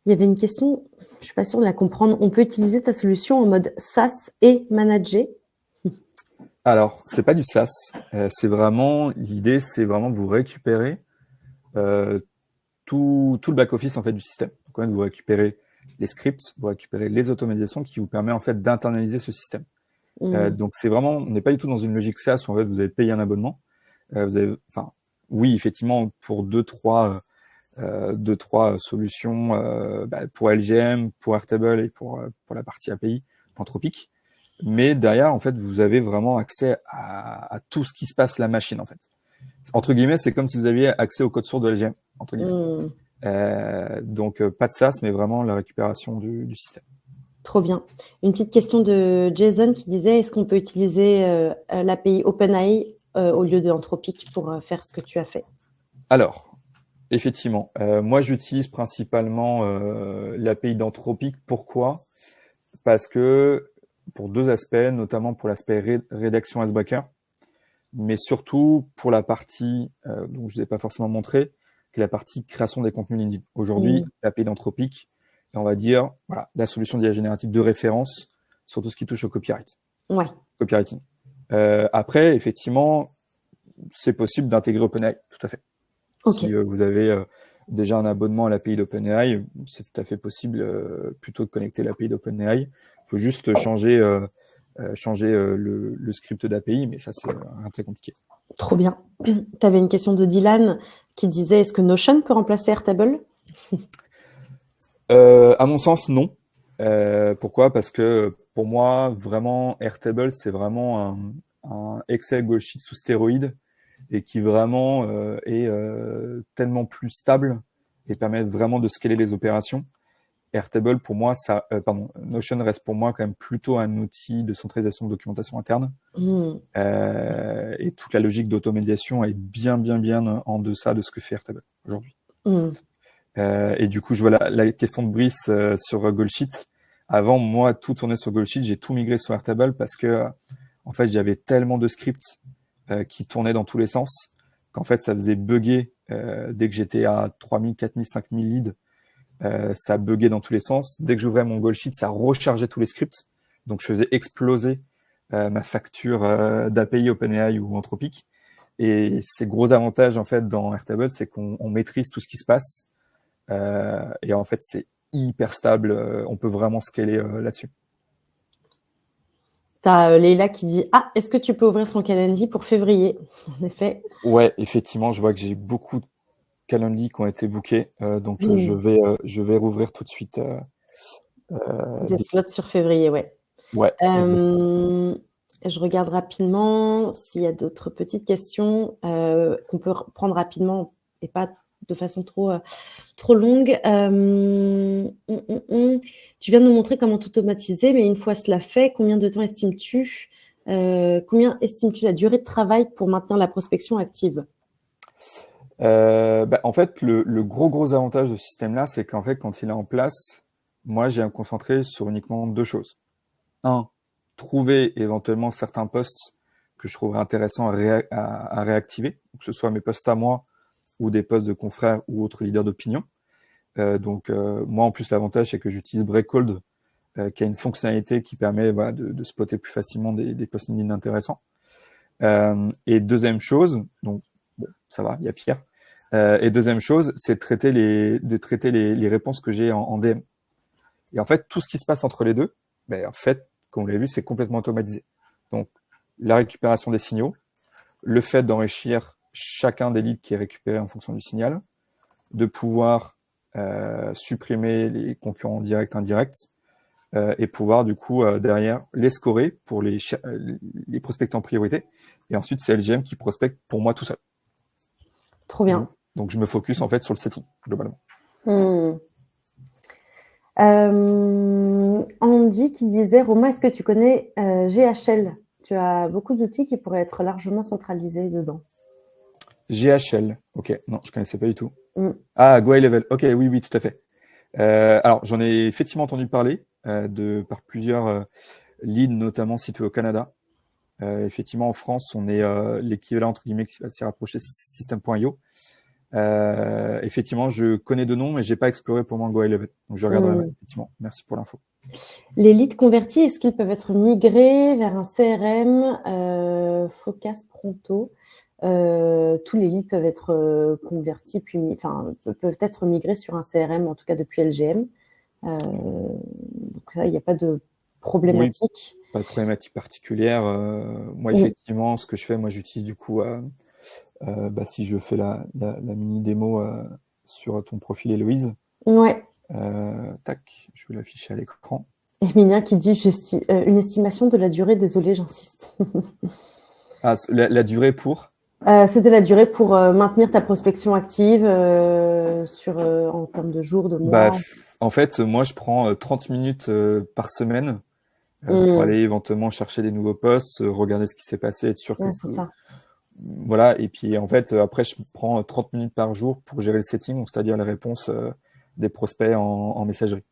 y avait une question, je ne suis pas sûre de la comprendre. On peut utiliser ta solution en mode SaaS et manager? Alors, c'est pas du SaaS. L'idée, c'est vraiment de vous récupérer tout le back-office en fait, du système. Donc, en fait, vous récupérez les scripts, vous récupérez les automatisations qui vous permettent en fait d'internaliser ce système. Donc, c'est vraiment, on n'est pas du tout dans une logique SaaS où en fait, vous avez payé un abonnement. Oui, effectivement, pour deux, trois solutions pour LGM, pour Airtable et pour la partie API Anthropic. Mais derrière, en fait, vous avez vraiment accès à tout ce qui se passe la machine, en fait. Entre guillemets, c'est comme si vous aviez accès au code source de LGM, entre guillemets. Donc, pas de SaaS, mais vraiment la récupération du système. Trop bien. Une petite question de Jason qui disait, est-ce qu'on peut utiliser l'API OpenAI au lieu de Anthropic pour faire ce que tu as fait? Alors, effectivement, moi, j'utilise principalement l'API d'Anthropic. Pourquoi? Parce que pour deux aspects, notamment pour l'aspect rédaction Icebreaker, mais surtout pour la partie, dont je ne vous ai pas forcément montré, qui est la partie création des contenus LinkedIn. Aujourd'hui, l'API d'Anthropic, on va dire, voilà, la solution d'IA générative de référence sur tout ce qui touche au copyright. Ouais. Copywriting. Après, effectivement, c'est possible d'intégrer OpenAI, tout à fait. Okay. Si vous avez déjà un abonnement à l'API d'OpenAI, c'est tout à fait possible plutôt de connecter l'API d'OpenAI. Il faut juste changer changer le script d'API, mais ça, c'est rien de très compliqué. Trop bien. Tu avais une question de Dylan qui disait, est-ce que Notion peut remplacer Airtable? À mon sens, non. Pourquoi? Parce que pour moi, vraiment, Airtable, c'est vraiment un Excel Goal Sheet sous stéroïde et qui vraiment est tellement plus stable et permet vraiment de scaler les opérations. Airtable, pour moi, Notion reste pour moi quand même plutôt un outil de centralisation de documentation interne. Et toute la logique d'automédiation est bien en deçà de ce que fait Airtable aujourd'hui. Et du coup, je vois la question de Brice sur Goalsheet. Avant, moi, tout tournait sur Goalsheet. J'ai tout migré sur Airtable parce que, en fait, j'avais tellement de scripts qui tournaient dans tous les sens qu'en fait, ça faisait bugger dès que j'étais à 3000, 4000, 5000 leads. Ça buguait dans tous les sens. Dès que j'ouvrais mon Goalsheet, ça rechargeait tous les scripts. Donc, je faisais exploser ma facture d'API OpenAI ou Anthropic. Et ces gros avantages, en fait, dans Airtable, c'est qu'on maîtrise tout ce qui se passe. Et en fait, c'est hyper stable. On peut vraiment scaler là-dessus. Tu as Leila qui dit, est-ce que tu peux ouvrir son calendrier pour février? En effet. Ouais, effectivement, je vois que j'ai beaucoup de calendriers qui ont été bookés. Donc, je vais rouvrir tout de suite. Des slots sur février, ouais. Ouais. Je regarde rapidement s'il y a d'autres petites questions qu'on peut prendre rapidement et pas de façon trop longue. Tu viens de nous montrer comment automatiser, mais une fois cela fait, combien de temps estimes-tu la durée de travail pour maintenir la prospection active? En fait, le gros avantage de ce système-là, c'est qu'en fait, quand il est en place, moi, j'ai à me concentrer sur uniquement deux choses. Un, trouver éventuellement certains posts que je trouverais intéressants à réactiver, que ce soit mes posts à moi ou des posts de confrères ou autres leaders d'opinion. Moi, en plus, l'avantage, c'est que j'utilise Breakhold, qui a une fonctionnalité qui permet de spotter plus facilement des posts LinkedIn intéressants. Et deuxième chose, donc bon, ça va, il y a pire. Et deuxième chose, c'est de traiter les réponses que j'ai en DM. Et en fait, tout ce qui se passe entre les deux, en fait, comme vous l'avez vu, c'est complètement automatisé. Donc, la récupération des signaux, le fait d'enrichir chacun des leads qui est récupéré en fonction du signal, de pouvoir supprimer les concurrents directs, indirects, et pouvoir du coup derrière les scorer pour les prospecter en priorité. Et ensuite, c'est LGM qui prospecte pour moi tout seul. Trop bien. Donc je me focus en fait sur le setting globalement. Andy qui disait, Romain, est-ce que tu connais GHL? Tu as beaucoup d'outils qui pourraient être largement centralisés dedans. GHL, ok, non, je connaissais pas du tout. Ah, Go High Level, ok, oui, tout à fait. Alors, j'en ai effectivement entendu parler par plusieurs leads, notamment situés au Canada. Effectivement, en France, on est l'équivalent, entre guillemets, qui va s'y rapprocher, System.io. Effectivement, je connais de nom, mais j'ai pas exploré pour moi Go High Level. Donc, je regarderai, effectivement. Merci pour l'info. Les leads convertis, est-ce qu'ils peuvent être migrés vers un CRM, Focus Pronto? Tous les leads peuvent être convertis, peuvent être migrés sur un CRM, en tout cas depuis LGM. Donc là, il n'y a pas de problématique. Oui, pas de problématique particulière. Moi, effectivement, ce que je fais, moi, j'utilise du coup, si je fais la mini démo sur ton profil, Héloïse. Ouais. Tac, je vais l'afficher à l'écran. Emilia qui dit une estimation de la durée, désolé, j'insiste. La durée pour C'était la durée pour maintenir ta prospection active en termes de jours, de mois. En fait, moi, je prends 30 minutes par semaine pour aller éventuellement chercher des nouveaux posts, regarder ce qui s'est passé, être sûr que... c'est ça. Voilà, et puis en fait, après, je prends 30 minutes par jour pour gérer le setting, c'est-à-dire les réponses des prospects en messagerie.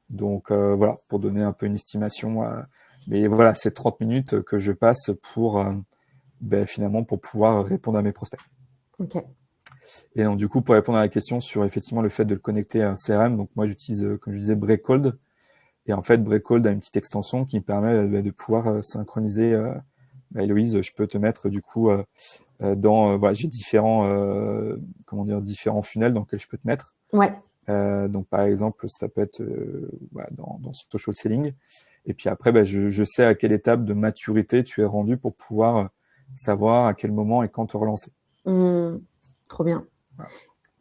Donc voilà, pour donner un peu une estimation. Mais voilà, c'est 30 minutes que je passe pour finalement pour pouvoir répondre à mes prospects. Ok. Et donc du coup, pour répondre à la question sur effectivement le fait de le connecter à un CRM, donc moi j'utilise, comme je disais, Breakhold. Et en fait, Breakhold a une petite extension qui me permet de pouvoir synchroniser. Héloïse, je peux te mettre du coup dans j'ai différents différents funnels dans lesquels je peux te mettre. Ouais. Donc par exemple, ça peut être dans social selling. Et puis après, je sais à quelle étape de maturité tu es rendu pour pouvoir savoir à quel moment et quand te relancer. Trop bien. Voilà.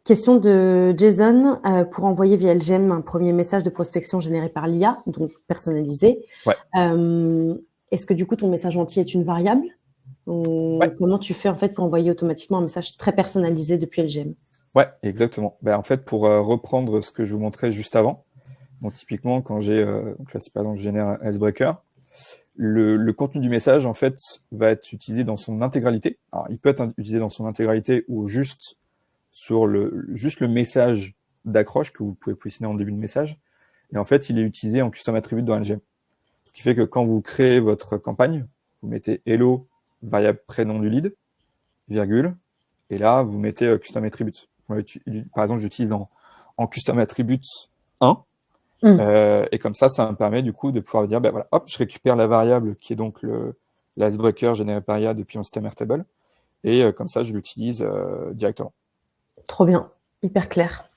Question de Jason. Pour envoyer via LGM un premier message de prospection généré par l'IA, donc personnalisé, Ouais. Est-ce que du coup ton message entier est une variable? Ouais. Comment tu fais en fait pour envoyer automatiquement un message très personnalisé depuis LGM? Ouais, exactement. En fait, pour reprendre ce que je vous montrais juste avant, donc typiquement quand j'ai, donc là, par exemple, je génère un icebreaker, le contenu du message en fait va être utilisé dans son intégralité. Alors, il peut être utilisé dans son intégralité ou juste sur juste le message d'accroche que vous pouvez positionner en début de message. Et en fait, il est utilisé en custom attribute dans LGM. Ce qui fait que quand vous créez votre campagne, vous mettez hello, variable prénom du lead, virgule, et là, vous mettez custom attribute. Par exemple, j'utilise en custom attribute 1, et comme ça me permet du coup de pouvoir dire, voilà, hop, je récupère la variable qui est donc l'icebreaker généré par IA depuis mon système Airtable, et comme ça, je l'utilise directement. Trop bien, hyper clair.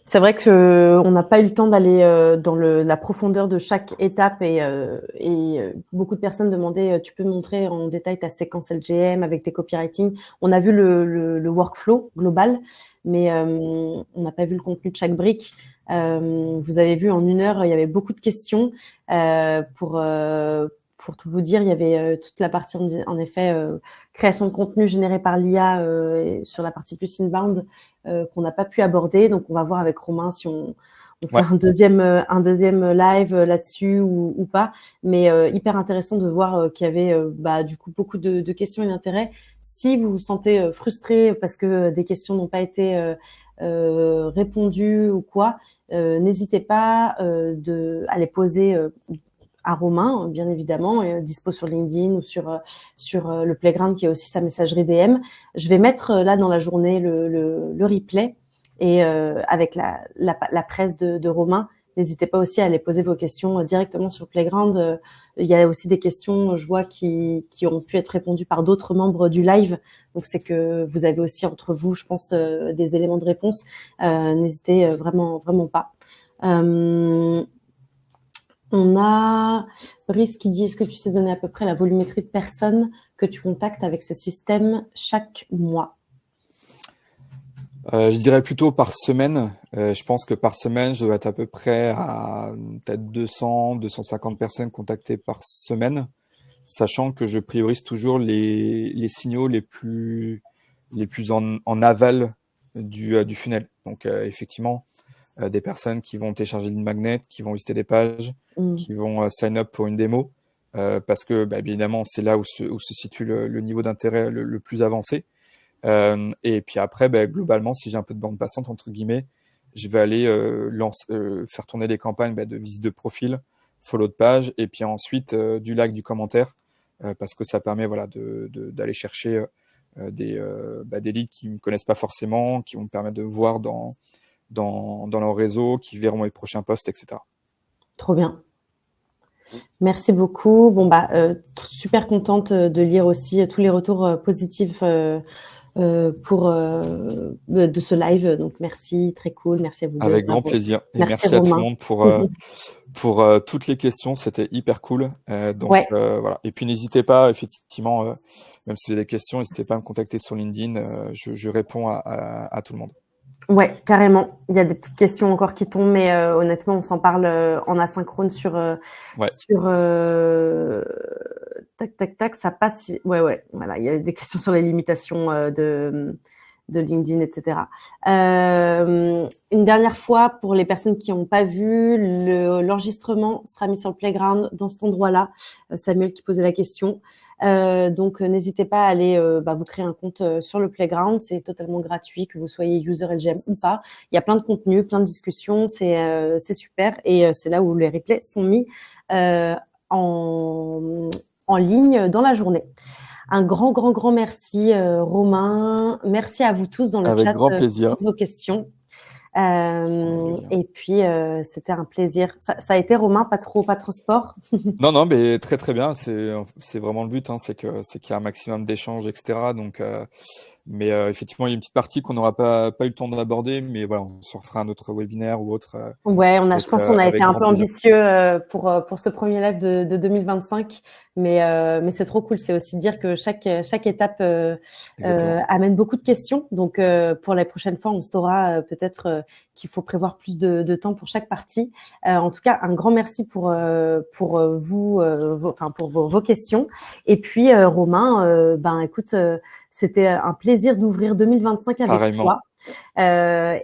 C'est vrai que on n'a pas eu le temps d'aller dans la profondeur de chaque étape et beaucoup de personnes demandaient tu peux me montrer en détail ta séquence LGM avec tes copywriting. On a vu le workflow global, mais on n'a pas vu le contenu de chaque brique. Vous avez vu en 1 heure, il y avait beaucoup de questions. Pour tout vous dire, il y avait toute la partie en effet création de contenu généré par l'IA sur la partie plus inbound qu'on n'a pas pu aborder. Donc, on va voir avec Romain si on fait un deuxième live là-dessus ou pas. Mais hyper intéressant de voir qu'il y avait du coup beaucoup de questions et d'intérêts. Si vous vous sentez frustré parce que des questions n'ont pas été répondues ou quoi, n'hésitez pas à les poser à Romain, bien évidemment, dispo sur LinkedIn ou sur le Playground qui a aussi sa messagerie DM. Je vais mettre là dans la journée le replay et avec la presse de Romain. N'hésitez pas aussi à aller poser vos questions directement sur Playground. Il y a aussi des questions, je vois, qui ont pu être répondues par d'autres membres du live. Donc, c'est que vous avez aussi entre vous, je pense, des éléments de réponse. N'hésitez vraiment, vraiment pas. On a Brice qui dit, est-ce que tu sais donner à peu près la volumétrie de personnes que tu contactes avec ce système chaque mois? Je dirais plutôt par semaine. Je pense que par semaine, je dois être à peu près à peut-être 200, 250 personnes contactées par semaine, sachant que je priorise toujours les signaux les plus en aval du funnel. Donc, effectivement, des personnes qui vont télécharger le magnet, qui vont visiter des pages, qui vont sign up pour une démo, parce que évidemment, c'est là où se situe le niveau d'intérêt le plus avancé. Et puis après, globalement, si j'ai un peu de bande passante, entre guillemets, je vais aller faire tourner des campagnes de visite de profil, follow de page, et puis ensuite du like, du commentaire, parce que ça permet d'aller chercher des leads qui ne me connaissent pas forcément, qui vont me permettre de voir dans leur réseau, qui verront mes prochains posts, etc. Trop bien. Merci beaucoup. Super contente de lire aussi tous les retours positifs de ce live. Donc, merci, très cool. Merci à vous deux. Avec grand plaisir. Et merci à tout le monde pour toutes les questions. C'était hyper cool. Voilà. Et puis, n'hésitez pas, effectivement, même si vous avez des questions, n'hésitez pas à me contacter sur LinkedIn. Je réponds à tout le monde. Ouais, carrément. Il y a des petites questions encore qui tombent, mais honnêtement, on s'en parle en asynchrone sur tac, ça passe. Ouais. Voilà, il y a des questions sur les limitations de LinkedIn, etc. Une dernière fois, pour les personnes qui n'ont pas vu, l'enregistrement sera mis sur le Playground dans cet endroit-là. Samuel qui posait la question. Donc, n'hésitez pas à aller vous créer un compte sur le Playground. C'est totalement gratuit, que vous soyez user LGM ou pas. Il y a plein de contenus, plein de discussions. C'est super. Et c'est là où les replays sont mis en ligne dans la journée. Un grand merci, Romain. Merci à vous tous dans le chat. Avec grand plaisir. Pour vos questions. Et puis, c'était un plaisir. Ça a été, Romain, pas trop sport? Non, mais très bien. C'est vraiment le but, hein, c'est qu'il y a un maximum d'échanges, etc. Donc, Mais effectivement, il y a une petite partie qu'on n'aura pas eu le temps d'aborder, mais voilà, on se refera un autre webinaire ou autre. Ouais, je pense qu'on a été avec un grand peu plaisir. ambitieux pour ce premier live de 2025, mais c'est trop cool. C'est aussi dire que chaque étape amène beaucoup de questions. Donc pour la prochaine fois, on saura peut-être qu'il faut prévoir plus de temps pour chaque partie. En tout cas, un grand merci pour vous, pour vos questions. Et puis Romain, écoute, c'était un plaisir d'ouvrir 2025 avec Pareillement. toi. Un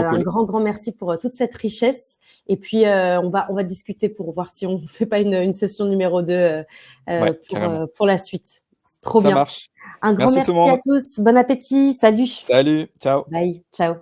Cool. grand merci pour toute cette richesse. Et puis, on va discuter pour voir si on fait pas une session numéro 2 Ouais, carrément. pour la suite. Trop Ça bien. marche. Un grand Merci tout le merci à monde. tous. Bon appétit. Salut. Salut. Ciao. Bye. Ciao.